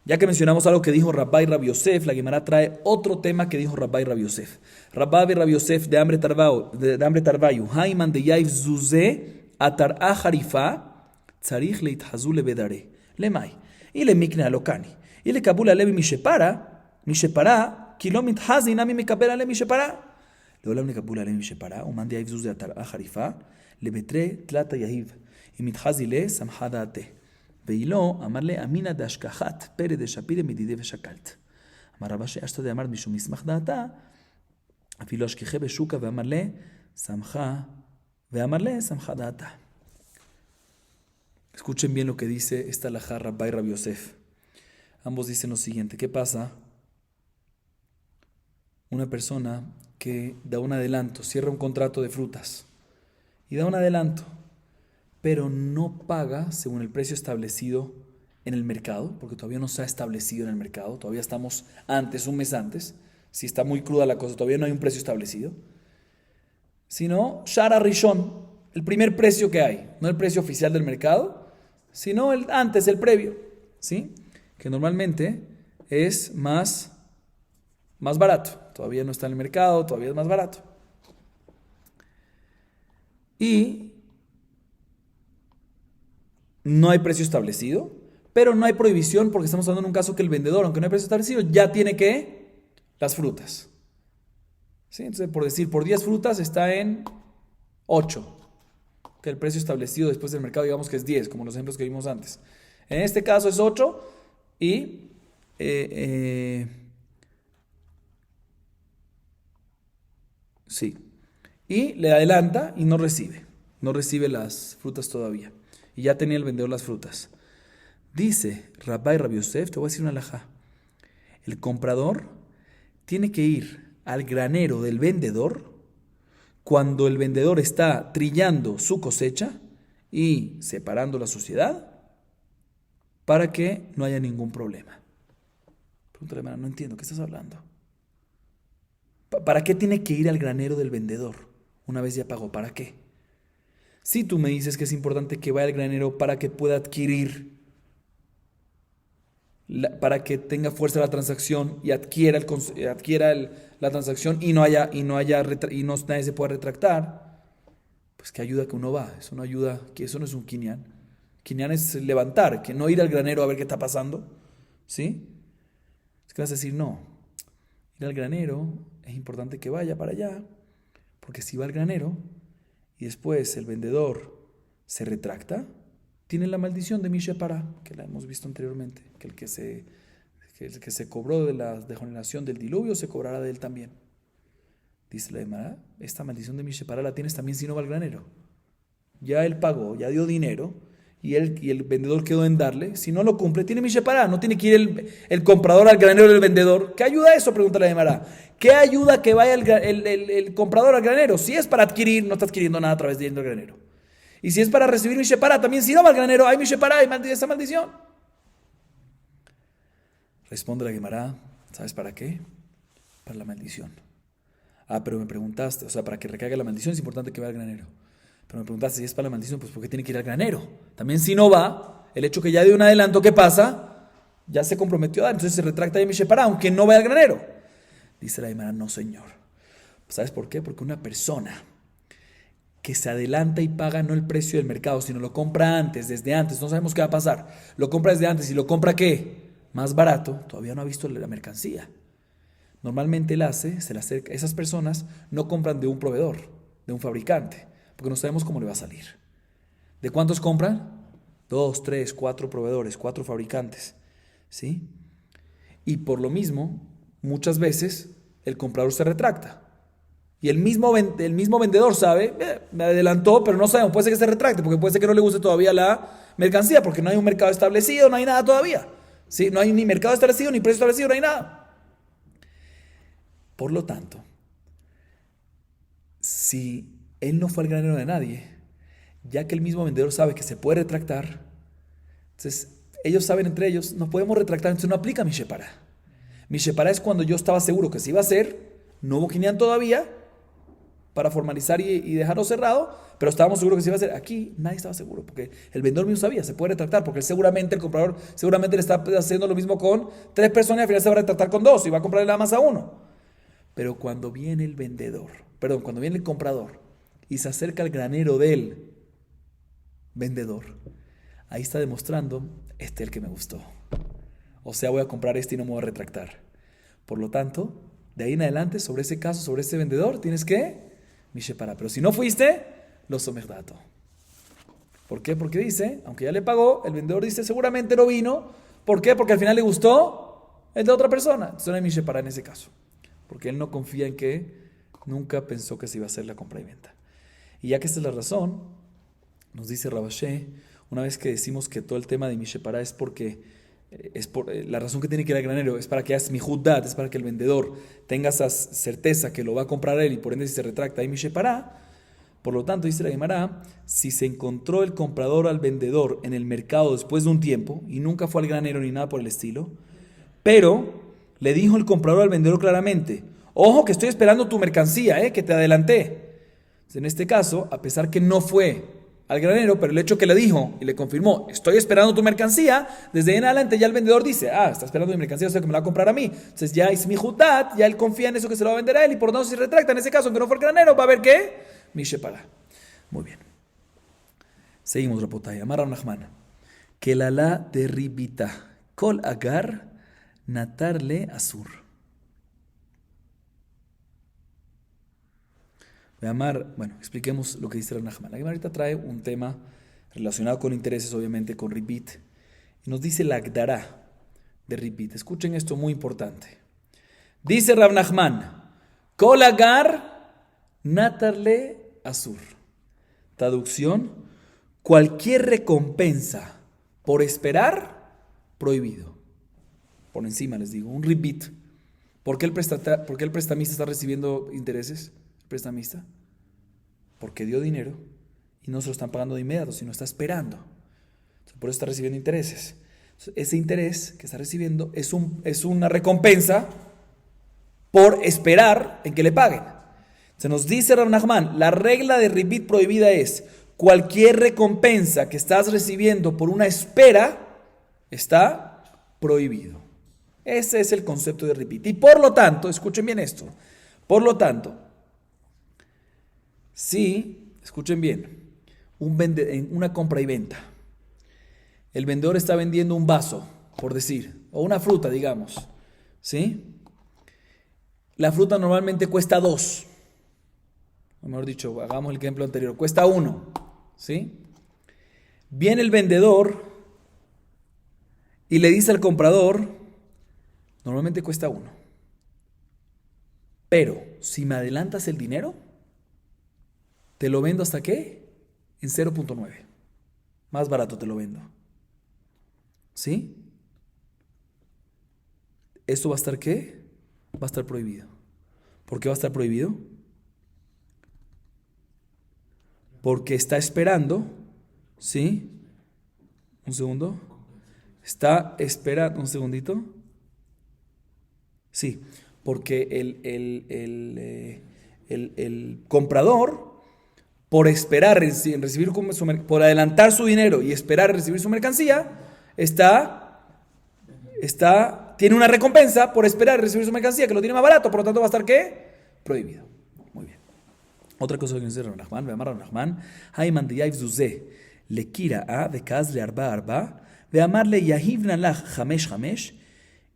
Ya que mencionamos algo que dijo Rabbi Rabbi Yosef, la Gemara trae otro tema que dijo Rabbi Rabbi Yosef. Rabbi Rabbi Yosef de hambre tarvayu, Haiman de Yaif Zuze, Atar Aharifa, Tzarich leithazu lebedare, Lemay, y le mikne alokani, y le kabula levi mishepara, kilomit hazin ami mekabela le mishepara. לעולם לקבול עליהם משפרה, ומאן דייב זוז דעתר החריפה, לבטרי תלת היהיב, אם מתחזי לה, שמחה דעתה. ואילו, אמר לה, אמינא דאשכחת, פרא דשפירא מדידי ושקלת. אמר רבא שאשתא דאמרת משום מסמך דעתה, אפילו אשכחה בשוקה, ואמר לה, שמחה דעתה. Escuchen bien lo que dice esta alajá Rabbi Rabbi Yosef. Ambos dicen lo siguiente, ¿qué pasa? Una persona que da un adelanto, cierra un contrato de frutas y da un adelanto, pero no paga según el precio establecido en el mercado, porque todavía no se ha establecido en el mercado, todavía estamos un mes antes, si está muy cruda la cosa, todavía no hay un precio establecido, sino Shara Rishon, el primer precio que hay, no el precio oficial del mercado, sino el previo, ¿sí? Que normalmente es más barato. Todavía no está en el mercado, todavía es más barato. Y no hay precio establecido, pero no hay prohibición porque estamos hablando en un caso que el vendedor, aunque no hay precio establecido, ya tiene las frutas. ¿Sí? Entonces, por decir, por 10 frutas está en 8, que el precio establecido después del mercado, digamos que es 10, como los ejemplos que vimos antes. En este caso es 8 y sí. Y le adelanta y no recibe las frutas todavía. Y ya tenía el vendedor las frutas. Dice Rabbi Rabbi Yosef, te voy a decir una alajá. El comprador tiene que ir al granero del vendedor cuando el vendedor está trillando su cosecha y separando la suciedad para que no haya ningún problema. Pregúntale, hermana, no entiendo, ¿qué estás hablando? ¿Para qué tiene que ir al granero del vendedor? Una vez ya pagó, ¿para qué? Si tú me dices que es importante que vaya al granero para que pueda adquirir, para que tenga fuerza la transacción y adquiera la transacción y nadie se pueda retractar, pues ¿qué ayuda que uno va? Eso no ayuda, que eso no es un kinyan. Kinyan es levantar, que no ir al granero a ver qué está pasando, ¿sí? Es que vas a decir, no, ir al granero es importante que vaya para allá, porque si va al granero y después el vendedor se retracta, tiene la maldición de Mishepara, que la hemos visto anteriormente, que el que se cobró de la degeneración del diluvio se cobrará de él también. Dice la Gemara, esta maldición de Mishepara la tienes también si no va al granero. Ya él pagó, ya dio dinero, y el vendedor quedó en darle. Si no lo cumple, tiene Mishepara, no tiene que ir el comprador al granero del vendedor. ¿Qué ayuda eso? Pregunta la Gemara. ¿Qué ayuda que vaya el comprador al granero? Si es para adquirir, no está adquiriendo nada a través de ir al granero. Y si es para recibir Mishepara, también si no va al granero, hay Mishepara, hay esa maldición. Responde la Gemara, ¿sabes para qué? Para la maldición. Ah, pero me preguntaste, o sea, para que recaiga la maldición es importante que vaya al granero. Pero me preguntaste, si es para la maldición, pues ¿por qué tiene que ir al granero? También si no va, el hecho que ya dio un adelanto, ¿qué pasa? Ya se comprometió a dar, entonces se retracta de Mishepará, aunque no vaya al granero. Dice la Gemara, no señor. ¿Sabes por qué? Porque una persona que se adelanta y paga no el precio del mercado, sino lo compra antes, desde antes, no sabemos qué va a pasar. Lo compra desde antes y lo compra ¿qué? Más barato, todavía no ha visto la mercancía. Normalmente él hace, se le acerca, esas personas no compran de un proveedor, de un fabricante, porque no sabemos cómo le va a salir. ¿De cuántos compran? 2, 3, 4 proveedores, 4 fabricantes, ¿sí? Y por lo mismo, muchas veces el comprador se retracta. Y el mismo vendedor sabe, me adelantó, pero no sabemos, puede ser que se retracte, porque puede ser que no le guste todavía la mercancía, porque no hay un mercado establecido, no hay nada todavía. ¿Sí? No hay ni mercado establecido, ni precio establecido, no hay nada. Por lo tanto, si él no fue al granero de nadie, ya que el mismo vendedor sabe que se puede retractar, entonces ellos saben entre ellos, no podemos retractar, entonces no aplica mi shepara. Mi shepara es cuando yo estaba seguro que se iba a hacer, no hubo quinián todavía, para formalizar y dejarlo cerrado, pero estábamos seguros que se iba a hacer. Aquí nadie estaba seguro, porque el vendedor mismo sabía, se puede retractar, porque el comprador, seguramente le está haciendo lo mismo con 3 personas y al final se va a retractar con 2 y va a comprarle nada más a uno. Pero cuando viene cuando viene el comprador y se acerca al granero del vendedor, ahí está demostrando, este es el que me gustó. O sea, voy a comprar este y no me voy a retractar. Por lo tanto, de ahí en adelante, sobre ese caso, sobre ese vendedor, tienes que Mishepara. Pero si no fuiste, lo somerdato. ¿Por qué? Porque dice, aunque ya le pagó, el vendedor dice, seguramente no vino. ¿Por qué? Porque al final le gustó el de otra persona. Entonces no hay Mishepara en ese caso. Porque él no confía en que nunca pensó que se iba a hacer la compra y venta. Y ya que esta es la razón, nos dice Rabashé, una vez que decimos que todo el tema de Mishepara es porque la razón que tiene que ir al granero es para que hagas mijudat, es para que el vendedor tenga esa certeza que lo va a comprar él y por ende si se retracta hay Mishepara. Por lo tanto, dice la Gemara, si se encontró el comprador al vendedor en el mercado después de un tiempo y nunca fue al granero ni nada por el estilo, pero le dijo el comprador al vendedor claramente, ojo que estoy esperando tu mercancía, que te adelanté. Entonces, en este caso, a pesar que no fue al granero, pero el hecho que le dijo y le confirmó, estoy esperando tu mercancía, desde ahí en adelante ya el vendedor dice, está esperando mi mercancía, o sea que me la va a comprar a mí. Entonces ya es mi judat, ya él confía en eso que se lo va a vender a él y por lo tanto si retracta en ese caso, aunque no fue el granero, va a haber ¿qué? Mi shepara. Muy bien. Seguimos, Rapotay. Amar a Nachman. Que la de ribita. Kol agar natarle azur. Bueno, expliquemos lo que dice el Nachman. La Gemara ahorita trae un tema relacionado con intereses, obviamente, con ribit. Y nos dice la agdará de ribit. Escuchen esto, muy importante. Dice Rav Nachman, Kol agar natarle azur. Traducción, cualquier recompensa por esperar, prohibido. Por encima les digo, un ribit. ¿Por qué el prestamista está recibiendo intereses? ¿El prestamista? Porque dio dinero y no se lo están pagando de inmediato, sino está esperando. Por eso está recibiendo intereses. Ese interés que está recibiendo es una recompensa por esperar en que le paguen. Se nos dice Rav Nachman, la regla de ribit prohibida es cualquier recompensa que estás recibiendo por una espera está prohibido. Ese es el concepto de ribit. Y por lo tanto, escuchen bien esto, por lo tanto, si, escuchen bien, en una compra y venta, el vendedor está vendiendo un vaso, por decir, o una fruta, digamos, ¿sí? La fruta normalmente cuesta 2. O mejor dicho, hagamos el ejemplo anterior, cuesta 1, ¿sí? Viene el vendedor y le dice al comprador, normalmente cuesta 1. Pero si me adelantas el dinero, te lo vendo hasta ¿qué? En 0.9. Más barato te lo vendo. ¿Sí? ¿Esto va a estar qué? Va a estar prohibido. ¿Por qué va a estar prohibido? Porque está esperando, ¿sí? Un segundo. Está esperando, un segundito. Sí, porque el comprador, por esperar recibir por adelantar su dinero y esperar recibir su mercancía, tiene una recompensa por esperar recibir su mercancía, que lo tiene más barato, por lo tanto va a estar ¿qué? Prohibido. Muy bien. Otra cosa que nos dice Rav Nachman, veamar Rav Nachman, Hayman de Yaif Zuzeh, le kira a, de kaz le arba arba, veamarle yahivna lach hamesh hamesh,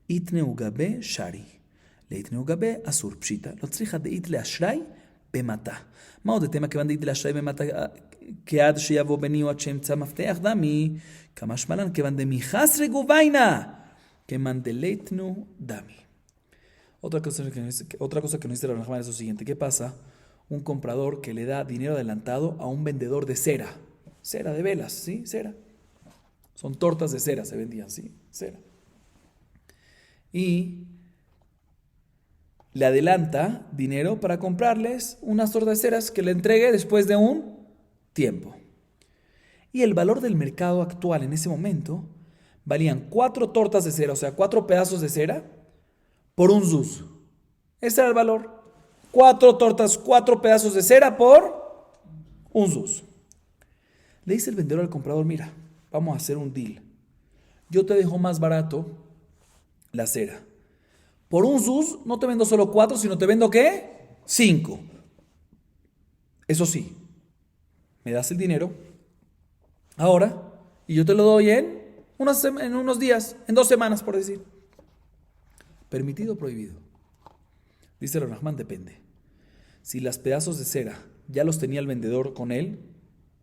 itneu gabe shari. להתנאו גבי אסור פשיטה. לא צריכה דאית לאשראי במטה. מה עוד התמה כיוון דאית לאשראי במטה כעד שיבוא בני או עד שאמצא מפתח דמי? כמה שמלן כיוון דמי חסרי גוביינה כיוון דלתנו דמי. Otra cosa que nos dice Rav Nachman es lo siguiente. ¿Qué pasa? Un comprador que le da dinero adelantado a un vendedor de cera. Cera de velas, ¿sí? Cera. Son tortas de cera, se vendían, ¿sí? Cera. Y le adelanta dinero para comprarles unas tortas de ceras que le entregue después de un tiempo. Y el valor del mercado actual en ese momento valían 4 tortas de cera, o sea, 4 pedazos de cera por un zuz. Ese era el valor. 4 tortas, 4 pedazos de cera por un zuz. Le dice el vendedor al comprador, mira, vamos a hacer un deal. Yo te dejo más barato la cera. Por un zuz no te vendo solo 4, sino te vendo ¿qué? 5. Eso sí, me das el dinero ahora y yo te lo doy en unos días, en 2 semanas por decir. ¿Permitido o prohibido? Dice Rav Nachman, depende. Si los pedazos de cera ya los tenía el vendedor con él,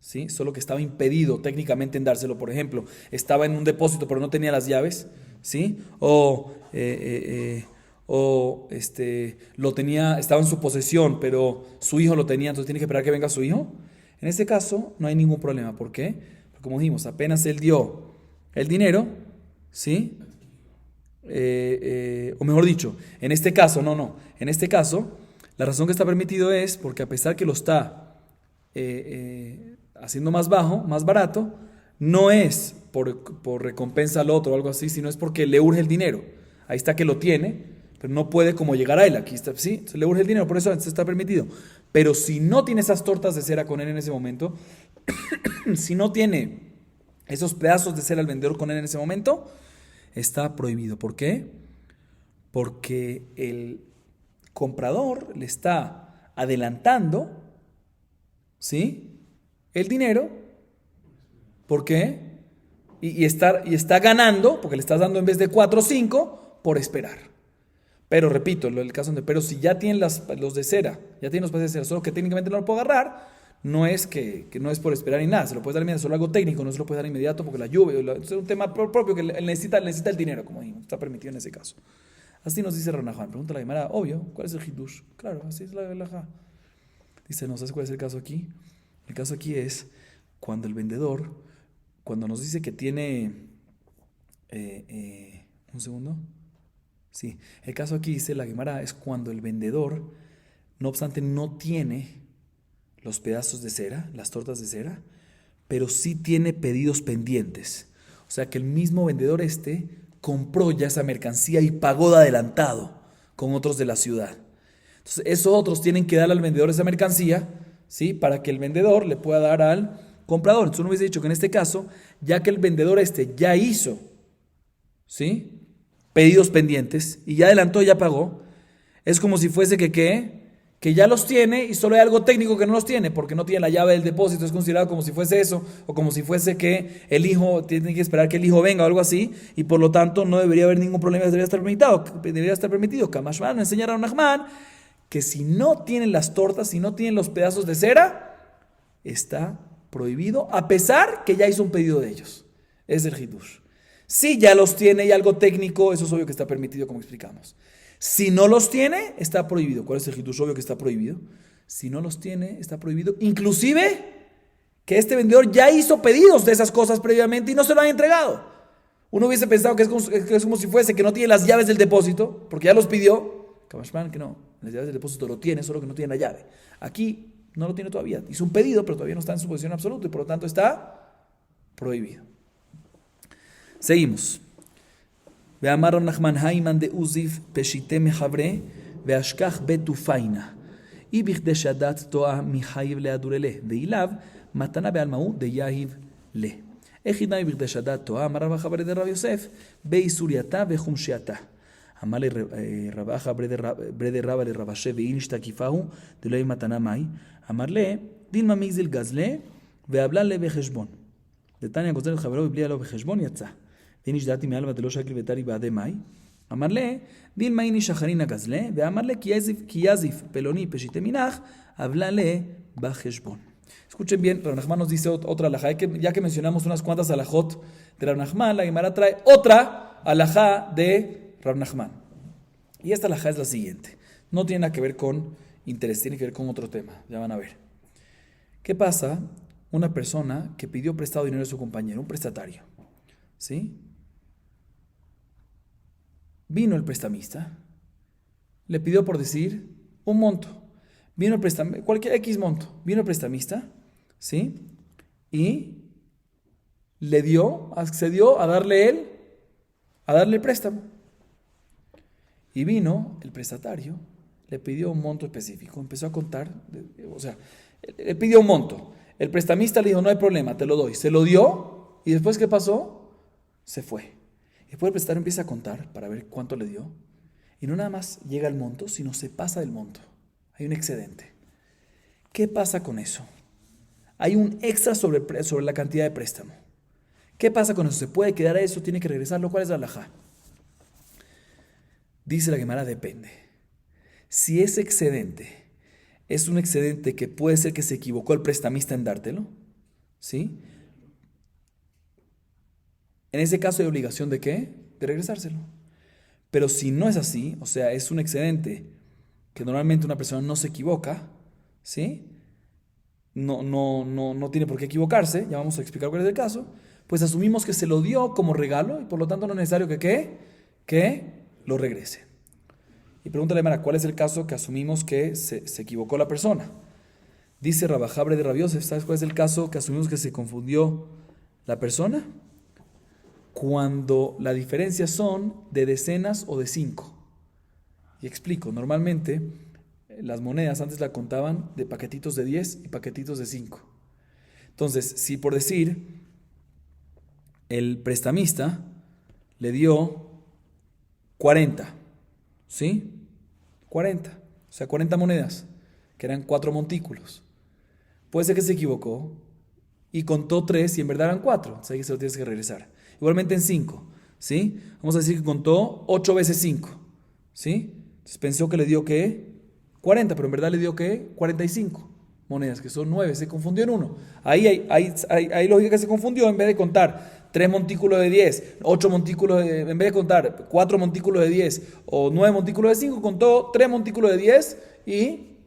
¿sí? Solo que estaba impedido técnicamente en dárselo, por ejemplo, estaba en un depósito pero no tenía las llaves, ¿sí? Lo tenía, estaba en su posesión, pero su hijo lo tenía, entonces tiene que esperar que venga su hijo. En este caso no hay ningún problema. ¿Por qué? Porque como dijimos, apenas él dio el dinero, ¿sí? O mejor dicho, en este caso, en este caso, la razón que está permitido es porque a pesar que lo está haciendo más bajo, más barato, no es por recompensa al otro o algo así, sino es porque le urge el dinero. Ahí está que lo tiene, pero no puede como llegar a él. Aquí está, sí, se le urge el dinero, por eso está permitido. Pero si no tiene esas tortas de cera con él en ese momento, si no tiene esos pedazos de cera al vendedor con él en ese momento, está prohibido. ¿Por qué? Porque el comprador le está adelantando, ¿sí?, el dinero. ¿Por qué? Y está ganando, porque le estás dando en vez de 4 o 5, por esperar. Pero repito, el caso pero si ya tienen los de cera, ya tienen los pedazos de cera, solo que técnicamente no lo puedo agarrar, no es que no es por esperar ni nada, se lo puedes dar inmediato, solo algo técnico, no se lo puedes dar inmediato porque la lluvia, es un tema propio que él necesita el dinero, como dijimos, está permitido en ese caso. Así nos dice Rav Nachman. Pregunta la Gemara, obvio, ¿cuál es el hidush? Claro, así es la halajá. Dice, no, ¿sabes cuál es el caso aquí? El caso aquí es cuando el vendedor, cuando nos dice que tiene, un segundo. Sí, el caso aquí dice la Gemara es cuando el vendedor, no obstante, no tiene los pedazos de cera, las tortas de cera, pero sí tiene pedidos pendientes. O sea que el mismo vendedor compró ya esa mercancía y pagó de adelantado con otros de la ciudad. Entonces esos otros tienen que darle al vendedor esa mercancía, ¿sí?, para que el vendedor le pueda dar al comprador. Entonces uno hubiese dicho que en este caso, ya que el vendedor ya hizo, ¿sí?, pedidos pendientes y ya adelantó, ya pagó, es como si fuese que ya los tiene y solo hay algo técnico que no los tiene porque no tiene la llave del depósito. Es considerado como si fuese eso, o como si fuese que el hijo tiene que esperar que el hijo venga o algo así, y por lo tanto no debería haber ningún problema, debería estar permitido. Kamashman enseñar a Rav Nachman que si no tienen las tortas, si no tienen los pedazos de cera, está prohibido, a pesar que ya hizo un pedido de ellos. Es el hidush. Si ya los tiene y algo técnico, eso es obvio que está permitido, como explicamos. Si no los tiene, está prohibido. ¿Cuál es el hidush? Obvio que está prohibido. Si no los tiene, está prohibido. Inclusive que este vendedor ya hizo pedidos de esas cosas previamente y no se lo han entregado. Uno hubiese pensado que es como si fuese que no tiene las llaves del depósito, porque ya los pidió. Kamashman, que no. Las llaves del depósito lo tiene, solo que no tiene la llave. Aquí no lo tiene todavía. Hizo un pedido, pero todavía no está en su posición absoluta y por lo tanto está prohibido. Seguimos. Ve'amar Rav Nachman Hayman de Uzif peshite mechabre ve'ashkach betufaina y bigde shadat toa mihayiv le adurele, veilav, matana bealmau de yahiv le. Ejidna y bigde shadat toa, amarabaja bre de Rabbi Yosef, beisuriata, behumshiata. Amale rabaja bre de Rabba le rabashe, veinishta kifahu, de loi matana mai. Amarle, dilma migzil gazle, veablale beheshbon. De Tania gozar el javero, biblia lo beheshbon yatza. ואיניש דעתי מעל ותלו שקל ותרי בעדי מאי, אמר לה, דילמה איניש אחרין הגזלה, ואמר לה, כי יזיף פלוני פשיטי מנח, אבלה לה בחשבון. Escuchen bien, Rav Nachman nos dice otra alajá, ya que mencionamos unas cuantas alajot de Rav Nachman, la Gemara trae otra alajá de Rav Nachman. Y esta alajá es la siguiente, no tiene nada que ver con interés, tiene que ver con otro tema, ya van a ver. ¿Qué pasa? Una persona que pidió prestado dinero a su compañero, un prestatario, ¿sí? Vino el prestamista, le pidió por decir un monto, vino el prestamista, cualquier X monto, vino el prestamista, ¿sí? Y le dio, accedió a darle el préstamo. Y vino el prestatario, le pidió un monto específico, empezó a contar, o sea, le pidió un monto. El prestamista le dijo, no hay problema, te lo doy. Se lo dio y después, ¿qué pasó? Se fue. Después el prestatario empieza a contar para ver cuánto le dio. Y no nada más llega al monto, sino se pasa del monto. Hay un excedente. ¿Qué pasa con eso? Hay un extra sobre la cantidad de préstamo. ¿Qué pasa con eso? ¿Se puede quedar a eso? ¿Tiene que regresarlo? ¿Cuál es la halajá? Dice la Gemara, depende. Si ese excedente es un excedente que puede ser que se equivocó el prestamista en dártelo, ¿sí? En ese caso hay obligación ¿de qué? De regresárselo. Pero si no es así, o sea, es un excedente que normalmente una persona no se equivoca, ¿sí? No tiene por qué equivocarse, ya vamos a explicar cuál es el caso, pues asumimos que se lo dio como regalo y por lo tanto no es necesario que lo regrese. Y pregúntale, Mara, ¿cuál es el caso que asumimos que se equivocó la persona? Dice Rabajabre de Rabbi Yosef, ¿sabes cuál es el caso que asumimos que se confundió la persona? Cuando la diferencia son de decenas o de 5. Y explico, normalmente las monedas antes la contaban de paquetitos de 10 y paquetitos de 5. Entonces, si por decir, el prestamista le dio 40, ¿sí? 40, o sea, 40 monedas, que eran 4 montículos. Puede ser que se equivocó y contó 3 y en verdad eran 4, entonces ahí se lo tienes que regresar. Igualmente en 5, ¿sí? Vamos a decir que contó 8 veces 5, ¿sí? Entonces pensó que le dio, ¿qué? 40, pero en verdad le dio, ¿qué? 45 monedas, que son 9, se confundió en 1. Ahí lógica que se confundió, en vez de contar 3 montículos de 10, 8 montículos en vez de contar 4 montículos de 10 o 9 montículos de 5, contó 3 montículos de 10 y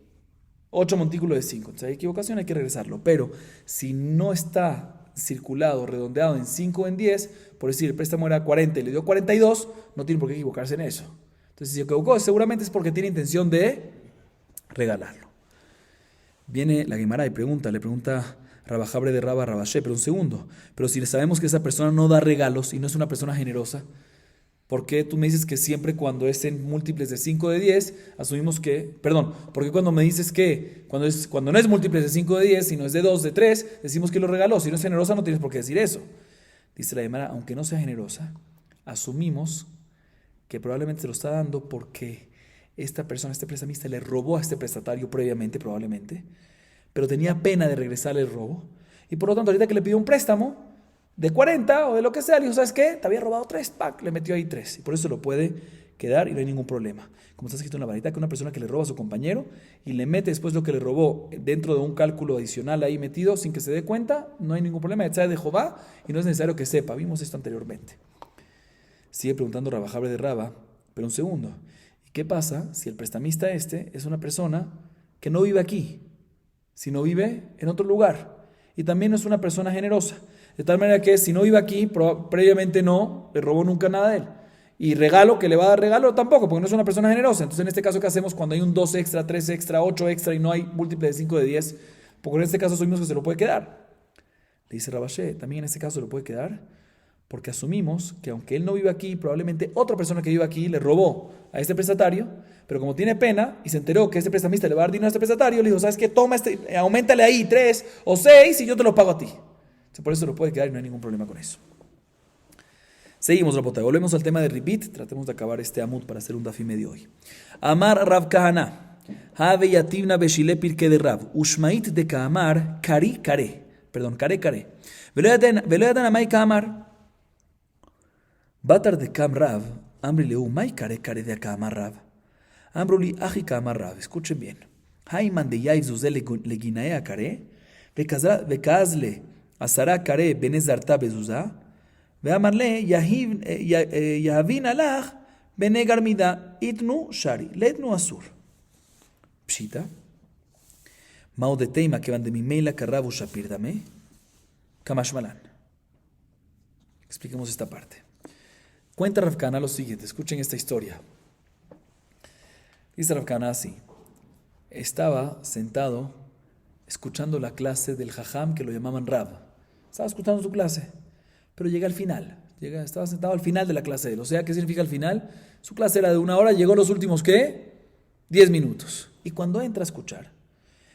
8 montículos de 5. Entonces hay equivocación, hay que regresarlo. Pero si no está circulado, redondeado en 5 o en 10, por decir, el préstamo era 40 y le dio 42, no tiene por qué equivocarse en eso. Entonces, si se equivocó, seguramente es porque tiene intención de regalarlo. Viene la Gemara y le pregunta Rabajabre de Rabba Rabashe, pero un segundo, pero si sabemos que esa persona no da regalos y no es una persona generosa, ¿por qué tú me dices que siempre cuando es en múltiples de 5 o de 10, asumimos que, ¿por qué cuando me dices que cuando no es múltiples de 5 o de 10, sino es de 2, de 3, decimos que lo regaló? Si no es generosa no tienes por qué decir eso. Dice la Gemara, aunque no sea generosa, asumimos que probablemente se lo está dando porque esta persona, este prestamista, le robó a este prestatario previamente, probablemente, pero tenía pena de regresarle el robo, y por lo tanto ahorita que le pidió un préstamo de 40 o de lo que sea, le dijo, ¿sabes qué? Te había robado 3, le metió ahí 3, y por eso lo puede quedar y no hay ningún problema. Como está escrito en la varita, que una persona que le roba a su compañero y le mete después lo que le robó dentro de un cálculo adicional ahí metido sin que se dé cuenta, no hay ningún problema, de Jehová, y no es necesario que sepa. Vimos esto anteriormente. Sigue preguntando Rabajabre de Rabba, pero un segundo, ¿y qué pasa si el prestamista es una persona que no vive aquí, sino vive en otro lugar? Y también no es una persona generosa, de tal manera que si no vive aquí, previamente no le robó nunca nada a él. Y regalo, que le va a dar regalo, tampoco, porque no es una persona generosa. Entonces en este caso, ¿qué hacemos cuando hay un 2 extra, 3 extra, 8 extra y no hay múltiple de 5 de 10? Porque en este caso asumimos que se lo puede quedar. Le dice Rabashe, también en este caso se lo puede quedar, Porque asumimos que aunque él no vive aquí, probablemente otra persona que vive aquí le robó a este prestatario, pero como tiene pena y se enteró que este prestamista le va a dar dinero a este prestatario, le dijo, ¿sabes qué? Toma auméntale ahí 3 o 6 y yo te lo pago a ti. Entonces, por eso lo puede quedar y no hay ningún problema con eso. Seguimos, Rabotay. Volvemos al tema de Ribit. Tratemos de acabar este amud para hacer un dafí medio hoy. Amar Rav Kahana. Have yativna beshile pirke de Rav. Ushmait de Kaamar kari kare. Perdón, kare kare. Velo yadan amai Kaamar. Batar de Kam Rav. Amri leu mai kare kare de Kaamar Rav. Ambruli aji Kaamar Rav. Escuchen bien. Haiman de Yaiv zuzel leginaea kare. Vekazle asara kare benezarta bezuza. Veamarle yahavin alach benegar mida itnu shari letnu asur. Pshita. Mao de teima que van de mi meila carrabu shapir dame. Kamashmalan. Expliquemos esta parte. Cuenta Rav Kahana lo siguiente. Escuchen esta historia. Dice Rav Kahana así. Estaba sentado escuchando la clase del Jajam que lo llamaban Rab. Estaba escuchando su clase. Pero llega al final, estaba sentado al final de la clase de él. O sea, ¿qué significa al final? Su clase era de 1 hora, llegó los últimos, ¿qué? 10 minutos. Y cuando entra a escuchar,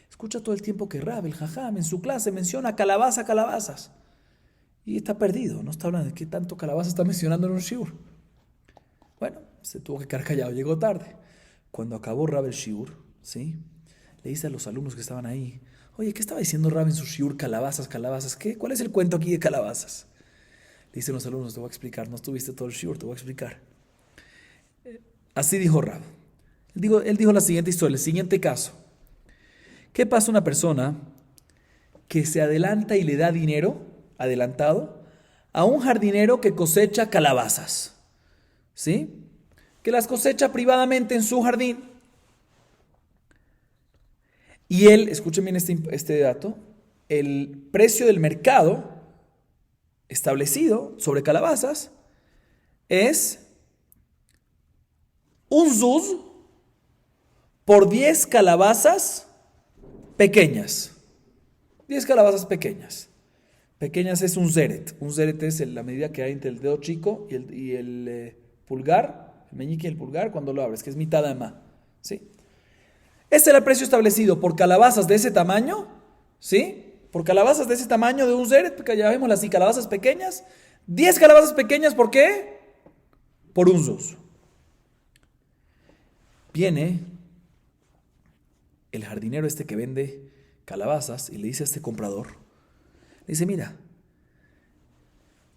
escucha todo el tiempo que Rab, el Jajam, en su clase menciona calabazas. Y está perdido, no está hablando de qué tanto calabaza está mencionando en un shiur. Bueno, se tuvo que quedar callado, llegó tarde. Cuando acabó Rab el shiur, ¿sí? Le dice a los alumnos que estaban ahí, oye, ¿qué estaba diciendo Rab en su shiur? Calabazas, ¿qué? ¿Cuál es el cuento aquí de calabazas? Dicen los alumnos, te voy a explicar, no estuviste todo el shiur, te voy a explicar. Así dijo Rab. Él dijo la siguiente historia, el siguiente caso. ¿Qué pasa a una persona que se adelanta y le da dinero, adelantado, a un jardinero que cosecha calabazas? ¿Sí? Que las cosecha privadamente en su jardín. Y él, escuchen bien este dato, el precio del mercado establecido sobre calabazas es un zuz por 10 calabazas pequeñas. 10 calabazas pequeñas. Pequeñas es un zeret. Un zeret es la medida que hay entre el dedo chico y el pulgar, el meñique y el pulgar cuando lo abres, que es mitad de ma. ¿Sí? Este era el precio establecido por calabazas de ese tamaño, ¿sí? Por calabazas de ese tamaño de un zeret, porque ya vemos así, calabazas pequeñas. 10 calabazas pequeñas, ¿por qué? Por un zuz. Viene el jardinero este que vende calabazas y le dice a este comprador, le dice, mira,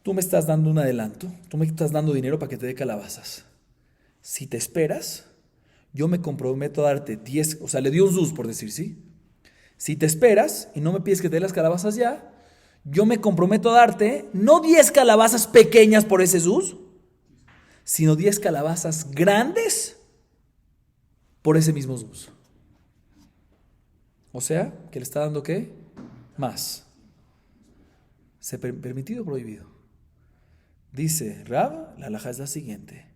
tú me estás dando un adelanto, tú me estás dando dinero para que te dé calabazas. Si te esperas, yo me comprometo a darte 10, o sea, le dio un zuz por decir, ¿sí? Si te esperas y no me pides que te dé las calabazas ya, yo me comprometo a darte no 10 calabazas pequeñas por ese zuz, sino 10 calabazas grandes por ese mismo zuz. O sea, que le está dando ¿qué? Más. ¿Se permitido o prohibido? Dice Rab, la halajá es la siguiente.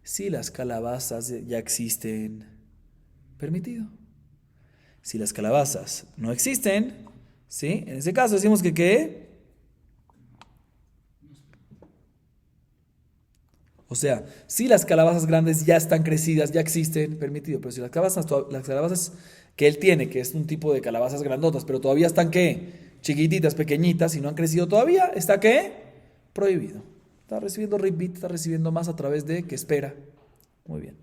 Si las calabazas ya existen, permitido. Si las calabazas no existen, ¿sí? En ese caso decimos que ¿qué? O sea, si las calabazas grandes ya están crecidas, ya existen, permitido. Pero si las calabazas que él tiene, que es un tipo de calabazas grandotas, pero todavía están ¿qué? Chiquititas, pequeñitas, y no han crecido todavía, ¿está qué? Prohibido. Está recibiendo ribit, está recibiendo más a través de que espera. Muy bien.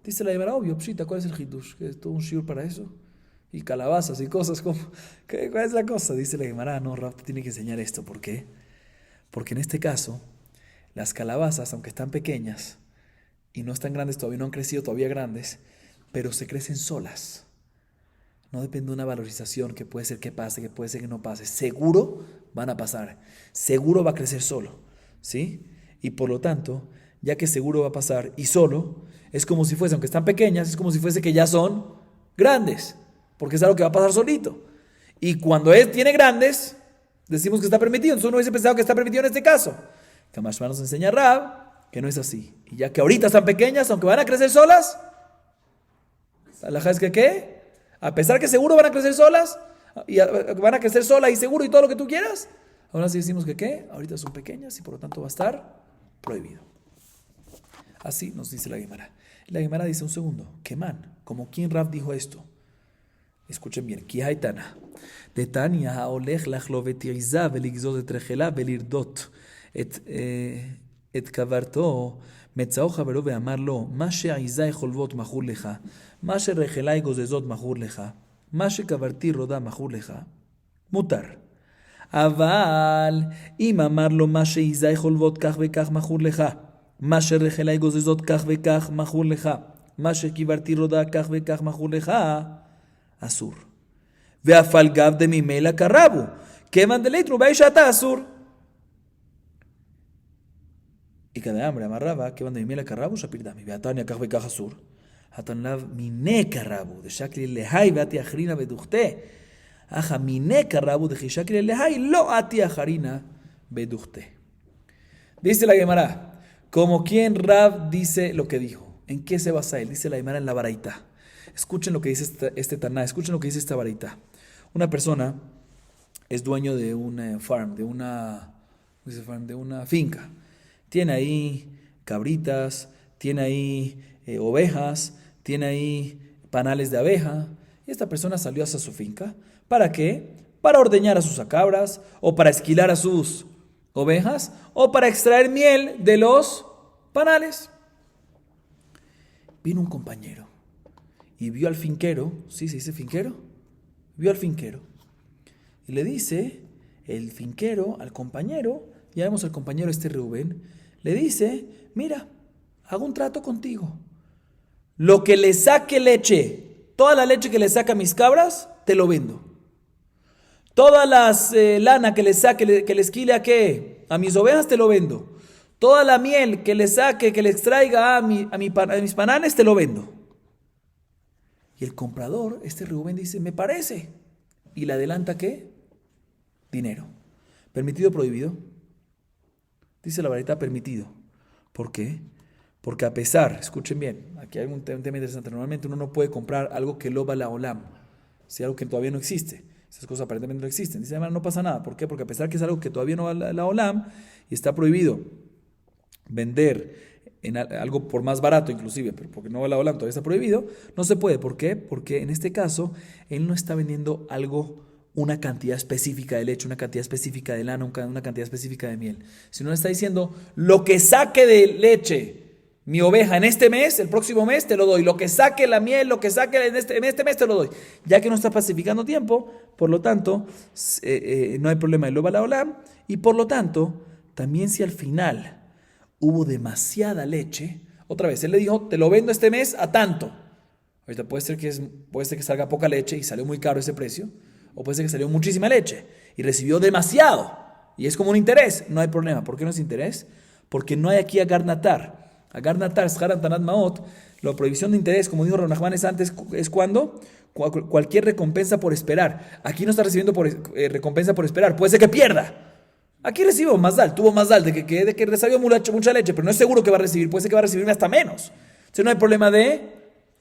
Dice la Gemara, obvio, pshita, ¿cuál es el hidush? ¿Que es todo un shiur para eso? Y calabazas y cosas como... ¿Cuál es la cosa? Dice la Gemara, no, Rav te tiene que enseñar esto. ¿Por qué? Porque en este caso, las calabazas, aunque están pequeñas y no están grandes todavía, no han crecido todavía grandes, pero se crecen solas. No depende de una valorización que puede ser que pase, que puede ser que no pase. Seguro van a pasar. Seguro va a crecer solo. ¿Sí? Y por lo tanto, ya que seguro va a pasar y solo, es como si fuese, aunque están pequeñas, es como si fuese que ya son grandes. Porque es algo que va a pasar solito. Y cuando tiene grandes, decimos que está permitido. Entonces uno hubiese pensado que está permitido en este caso. Kamashma nos enseña Rab que no es así. Y ya que ahorita están pequeñas, aunque van a crecer solas, la halajá es que ¿qué? A pesar que seguro van a crecer solas, y van a crecer solas y seguro y todo lo que tú quieras, Ahora sí decimos que ¿qué? Ahorita son pequeñas y por lo tanto va a estar prohibido. Así nos dice la Gemara. La Gemara dice un segundo, ¿qué man? ¿Como quién Rav dijo esto? Escuchen bien. Ki haitana. De Tania haolech lachlo vetiriza veligzot et rechela velirdot et kavarto מצאו חברו ואמר לו, מה שעיזי חולבות מכור לך, מה שרחלי גוזזות מכור לך, מה שקברתי רודה מכור לך, מותר. אבל אם אמר לו, מה שעיזי חולבות כך וכך מכור לך, מה שרחלי גוזזות כך וכך מכור לך, מה שקברתי רודה כך וכך מכור לך, אסור. ואף על גב דממילא קרבו, כיוון דליתרו באי שאתה אסור. Y cada hambre amarraba que van de mimela carrabu shapirdami. Beatania kach bekach asur. Hatan lav mine carrabu. De shakli lehai beati acharina beduchte. Aja mine carrabu de shakli lehai lo ati acharina beduchte. Dice la Gemara, como quien Rab dice lo que dijo. ¿En qué se basa él? Dice la Gemara en la baraita. Escuchen lo que dice este Taná. Escuchen lo que dice esta baraita. Una persona es dueño de una farm, de una finca. Tiene ahí cabritas, tiene ahí ovejas, tiene ahí panales de abeja. Y esta persona salió hacia su finca. ¿Para qué? Para ordeñar a sus cabras, o para esquilar a sus ovejas, o para extraer miel de los panales. Vino un compañero y vio al finquero. ¿Sí se dice finquero? Vio al finquero. Y le dice el finquero al compañero, ya vemos al compañero Reubén, le dice, mira, hago un trato contigo. Lo que le saque leche, toda la leche que le saca a mis cabras, te lo vendo. Todas las lana que le saque, que le esquile a mis ovejas, te lo vendo. Toda la miel que le saque, que le extraiga a mis panales, te lo vendo. Y el comprador, Reubén, dice, me parece. Y le adelanta, ¿qué? Dinero. ¿Permitido o prohibido? Dice la varita permitido. ¿Por qué? Porque a pesar, escuchen bien, aquí hay un tema interesante. Normalmente uno no puede comprar algo que lo va la olam, si algo que todavía no existe. Esas cosas aparentemente no existen. Dice, no pasa nada. ¿Por qué? Porque a pesar que es algo que todavía no va la olam y está prohibido vender en algo por más barato inclusive, pero porque no va la olam todavía está prohibido, no se puede. ¿Por qué? Porque en este caso él no está vendiendo algo, una cantidad específica de leche, una cantidad específica de lana, una cantidad específica de miel. Si no está diciendo, lo que saque de leche mi oveja en este mes, el próximo mes te lo doy. Lo que saque la miel, lo que saque en este mes te lo doy. Ya que no está pacificando tiempo, por lo tanto, no hay problema de lo la olam. Y por lo tanto, también si al final hubo demasiada leche, otra vez, él le dijo, te lo vendo este mes a tanto. Ahorita puede ser que salga poca leche y salió muy caro ese precio. O puede ser que salió muchísima leche y recibió demasiado. Y es como un interés. No hay problema. ¿Por qué no es interés? Porque no hay aquí agar natar. Agar natar, sharan tanat maot. La prohibición de interés, como dijo Ronachman antes, es cuando cualquier recompensa por esperar. Aquí no está recibiendo recompensa por esperar. Puede ser que pierda. Aquí recibió más dal, tuvo más dal de que recibió mucha leche, pero no es seguro que va a recibir. Puede ser que va a recibir hasta menos. Entonces no hay problema de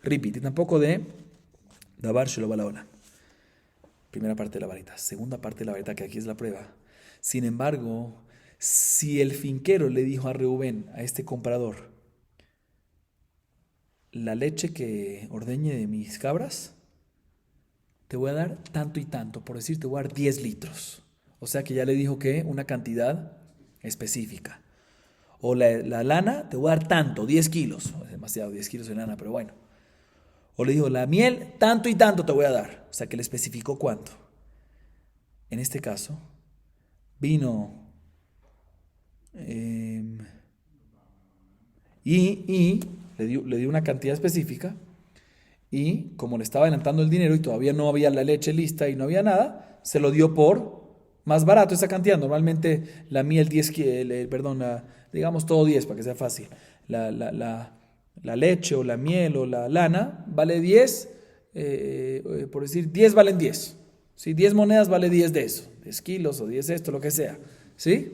repeat, y tampoco de davar shelo balaola. Primera parte de la varita. Segunda parte de la varita, que aquí es la prueba. Sin embargo, si el finquero le dijo a Reubén, a este comprador, la leche que ordeñe de mis cabras, te voy a dar tanto y tanto. Por decir, te voy a dar 10 litros. O sea que ya le dijo que una cantidad específica. O la lana, te voy a dar tanto, 10 kilos. Es demasiado, 10 kilos de lana, pero bueno. O le dijo, la miel, tanto y tanto te voy a dar. O sea, que le especificó cuánto. En este caso, vino y le dio una cantidad específica. Y como le estaba adelantando el dinero y todavía no había la leche lista y no había nada, se lo dio por más barato esa cantidad. Normalmente la miel 10, digamos todo 10 para que sea fácil. La leche o la miel o la lana vale 10, por decir 10 valen 10. ¿Sí? 10 monedas vale 10 de eso, 10 kilos o 10 esto, lo que sea. ¿Sí?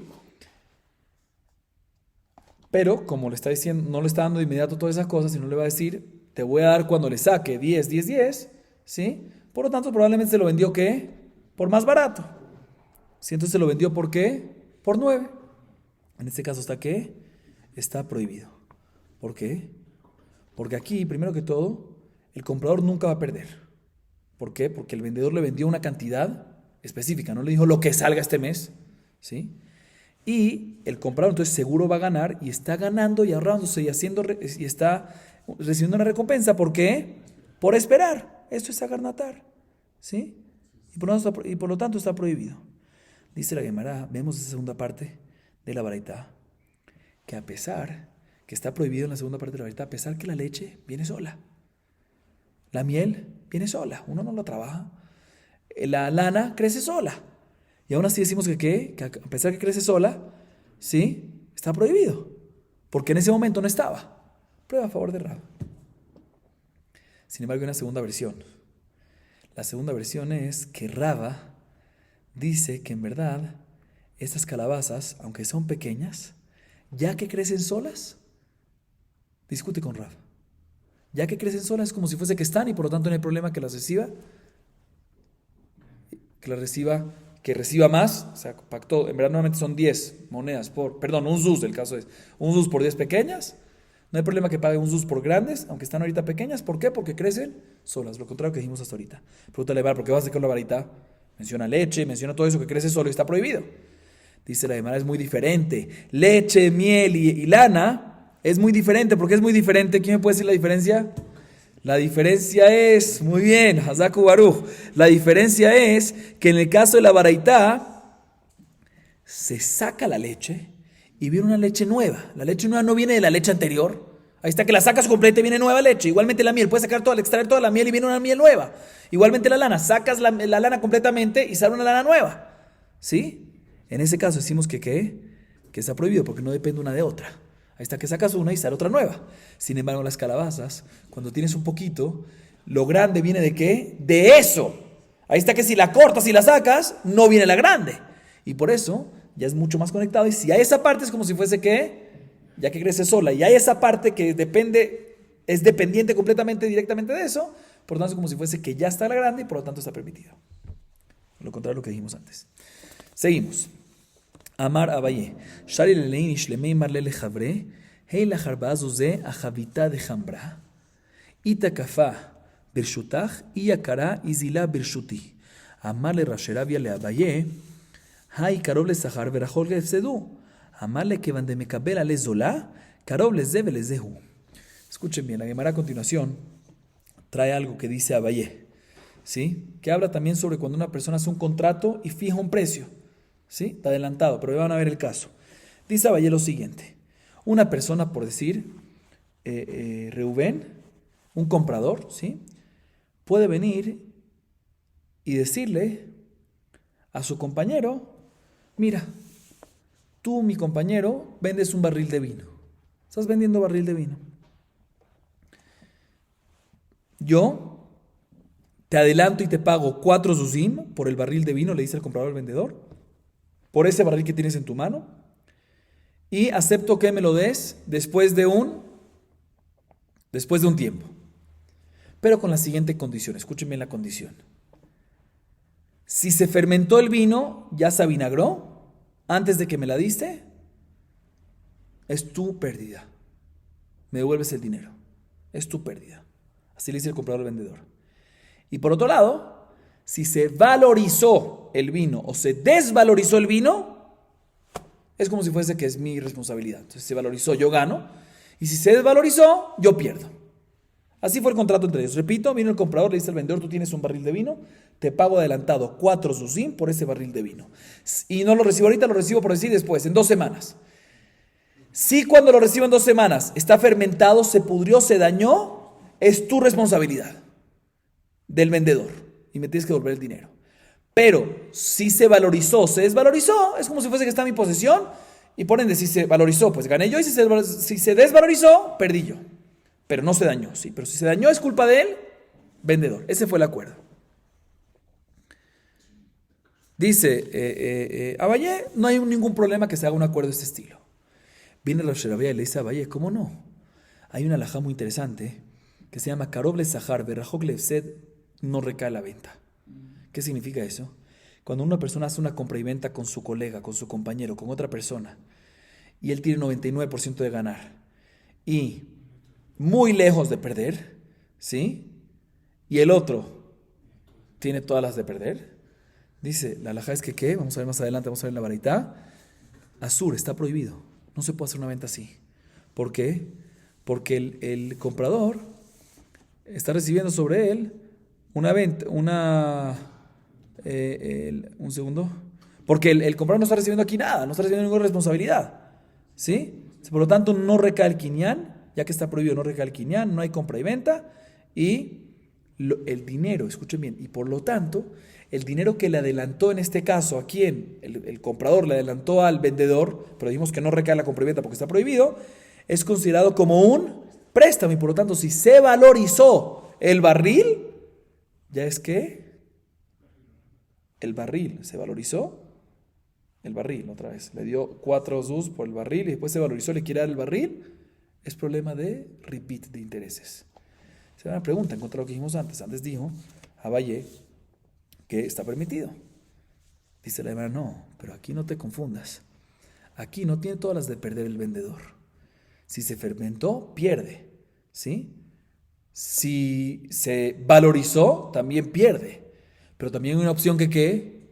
Pero como le está diciendo, no le está dando de inmediato todas esas cosas, sino le va a decir, te voy a dar cuando le saque 10, 10, 10. ¿Sí? Por lo tanto, probablemente se lo vendió ¿qué? Por más barato. ¿Sí? Entonces lo vendió ¿por qué? Por 9. En este caso está ¿qué? Está prohibido. ¿Por qué? Porque aquí, primero que todo, el comprador nunca va a perder. ¿Por qué? Porque el vendedor le vendió una cantidad específica, no le dijo lo que salga este mes, ¿sí? Y el comprador entonces seguro va a ganar y está ganando y ahorrándose y está recibiendo una recompensa. ¿Por qué? Por esperar. Esto es agarnatar, ¿sí? Y por lo tanto está prohibido. Dice la Gemara, vemos esa segunda parte de la baraita, que a pesar que está prohibido en la segunda parte de la baraita, a pesar que la leche viene sola, la miel viene sola, uno no lo trabaja, la lana crece sola. Y aún así decimos que ¿qué? Que a pesar que crece sola, ¿sí? Está prohibido. Porque en ese momento no estaba. Prueba a favor de Rab. Sin embargo, hay una segunda versión. La segunda versión es que Raba dice que en verdad estas calabazas, aunque son pequeñas, ya que crecen solas, discute con Rab. Ya que crecen solas es como si fuese que están y por lo tanto no hay problema que las reciba. Que reciba más, o sea, pactó, en verdad normalmente son 10 monedas un ZUS, el caso es, un ZUS por 10 pequeñas, no hay problema que pague un ZUS por grandes, aunque están ahorita pequeñas, ¿por qué? Porque crecen solas, lo contrario que dijimos hasta ahorita. Pregúntale, ¿por qué vas a sacar la varita? Menciona leche, menciona todo eso que crece solo y está prohibido. Dice la Gemara, es muy diferente, leche, miel y lana, es muy diferente, ¿por qué es muy diferente? ¿Quién me puede decir la diferencia? La diferencia es, muy bien, Hazaku Baruch, la diferencia es que en el caso de la baraitá se saca la leche y viene una leche nueva. La leche nueva no viene de la leche anterior. Ahí está que la sacas completa y viene nueva leche. Igualmente la miel, puedes extraer toda la miel y viene una miel nueva. Igualmente la lana, sacas la lana completamente y sale una lana nueva. ¿Sí? En ese caso decimos que ¿qué? Que está prohibido porque no depende una de otra. Ahí está que sacas una y sale otra nueva. Sin embargo, las calabazas, cuando tienes un poquito, lo grande viene ¿de qué? De eso. Ahí está que si la cortas y la sacas, no viene la grande. Y por eso ya es mucho más conectado. Y si hay esa parte es como si fuese que, ya que crece sola, y hay esa parte que es dependiente completamente, directamente de eso, por lo tanto es como si fuese que ya está la grande y por lo tanto está permitido. Lo contrario de lo que dijimos antes. Seguimos. Amar Abaye, Shari lelein ishlemei marlele javre, hei la jarbazo ze ajavita de jambra, ita kafa birshutach, iyakara izila birshuti. Amar le rasherabia le Abaye, hai karov le sahar verachol gefsedu. Amar le kevan de mekabel ale zola, karov le ze velezehu. Escuchen bien, la Gemara a continuación trae algo que dice Abaye, ¿sí? Que habla también sobre cuando una persona hace un contrato y fija un precio. ¿Sí? Está adelantado, pero van a ver el caso. Dice Abaye lo siguiente. Una persona, por decir, Reubén, un comprador, ¿sí? Puede venir y decirle a su compañero, mira, tú, mi compañero, vendes un barril de vino. Estás vendiendo barril de vino. Yo te adelanto y te pago 4 zuzim por el barril de vino, le dice el comprador al vendedor, por ese barril que tienes en tu mano, y acepto que me lo des después de un tiempo, pero con la siguiente condición. Escuchen bien la condición. Si se fermentó el vino, ya se avinagró antes de que me la diste, es tu pérdida, me devuelves el dinero, es tu pérdida. Así le dice el comprador al vendedor. Y por otro lado, si se valorizó el vino o se desvalorizó el vino, es como si fuese que es mi responsabilidad. Entonces, si se valorizó, yo gano. Y si se desvalorizó, yo pierdo. Así fue el contrato entre ellos. Repito, vino el comprador, le dice al vendedor, tú tienes un barril de vino, te pago adelantado 4 zuzim por ese barril de vino. Y no lo recibo ahorita, lo recibo por decir después, en 2 semanas. Si cuando lo recibo en 2 semanas está fermentado, se pudrió, se dañó, es tu responsabilidad del vendedor. Y me tienes que devolver el dinero. Pero si se valorizó, se desvalorizó, es como si fuese que está en mi posesión. Y por ende, si se valorizó, pues gané yo. Y si se desvalorizó, perdí yo. Pero no se dañó, ¿sí? Pero si se dañó, es culpa del vendedor. Ese fue el acuerdo. Dice Abaye, no hay ningún problema que se haga un acuerdo de este estilo. Viene la Sherabia y le dice a Abaye, ¿cómo no? Hay una alajá muy interesante que se llama Karov le Sahar, Berajok le Efsed, no recae la venta. ¿Qué significa eso? Cuando una persona hace una compra y venta con su colega, con su compañero, con otra persona, y él tiene 99% de ganar, y muy lejos de perder, ¿sí? Y el otro tiene todas las de perder, dice, la halajá es que, ¿qué? Vamos a ver más adelante, vamos a ver en la baraita. Asur, está prohibido. No se puede hacer una venta así. ¿Por qué? Porque el comprador está recibiendo sobre él una venta, un segundo. Porque el comprador no está recibiendo aquí nada, no está recibiendo ninguna responsabilidad. ¿Sí? Por lo tanto, no recae el quinyan, ya que está prohibido, no recae el quinyan, no hay compra y venta. Y el dinero, escuchen bien, y por lo tanto, el dinero que le adelantó en este caso, ¿a quién? El comprador le adelantó al vendedor, pero dijimos que no recae la compra y venta porque está prohibido, es considerado como un préstamo, y por lo tanto, si se valorizó el barril, ya es que el barril se valorizó, el barril otra vez, le dio 4 zuz por el barril y después se valorizó, le quiere dar el barril, es problema de repeat de intereses. Se me pregunta en contra de lo que dijimos antes. Antes dijo Abaye que está permitido. Dice la hermana, no, pero aquí no te confundas. Aquí no tiene todas las de perder el vendedor. Si se fermentó, pierde. ¿Sí? Si se valorizó, también pierde. Pero también hay una opción que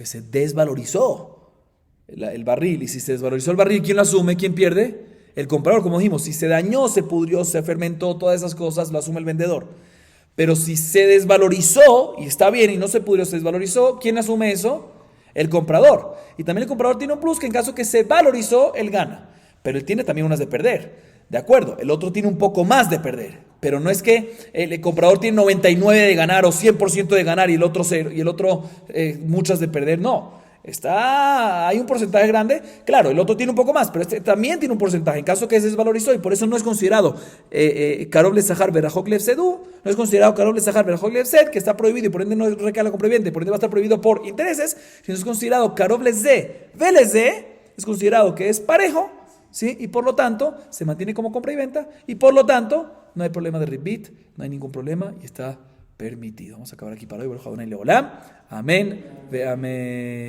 se desvalorizó el barril. Y si se desvalorizó el barril, ¿quién lo asume? ¿Quién pierde? El comprador, como dijimos, si se dañó, se pudrió, se fermentó, todas esas cosas, lo asume el vendedor. Pero si se desvalorizó, y está bien, y no se pudrió, se desvalorizó, ¿quién asume eso? El comprador. Y también el comprador tiene un plus, que en caso que se valorizó, él gana. Pero él tiene también unas de perder. De acuerdo, el otro tiene un poco más de perder. Pero no es que el comprador tiene 99 de ganar o 100% de ganar y el otro 0, y el otro muchas de perder, no. Hay un porcentaje grande, claro, el otro tiene un poco más, pero este también tiene un porcentaje, en caso que se desvalorizó, y por eso no es considerado Karov le Sahar Berajok Lefsedu, no es considerado Karov le Sahar Berajok Lefsed, que está prohibido y por ende no recae la compra y venta, por ende va a estar prohibido por intereses, sino es considerado Karov Leze Veleze, es considerado que es parejo, ¿sí? Y por lo tanto se mantiene como compra y venta, y por lo tanto no hay problema de repeat, no hay ningún problema y está permitido. Vamos a acabar aquí para hoy. Amén. Ve amén.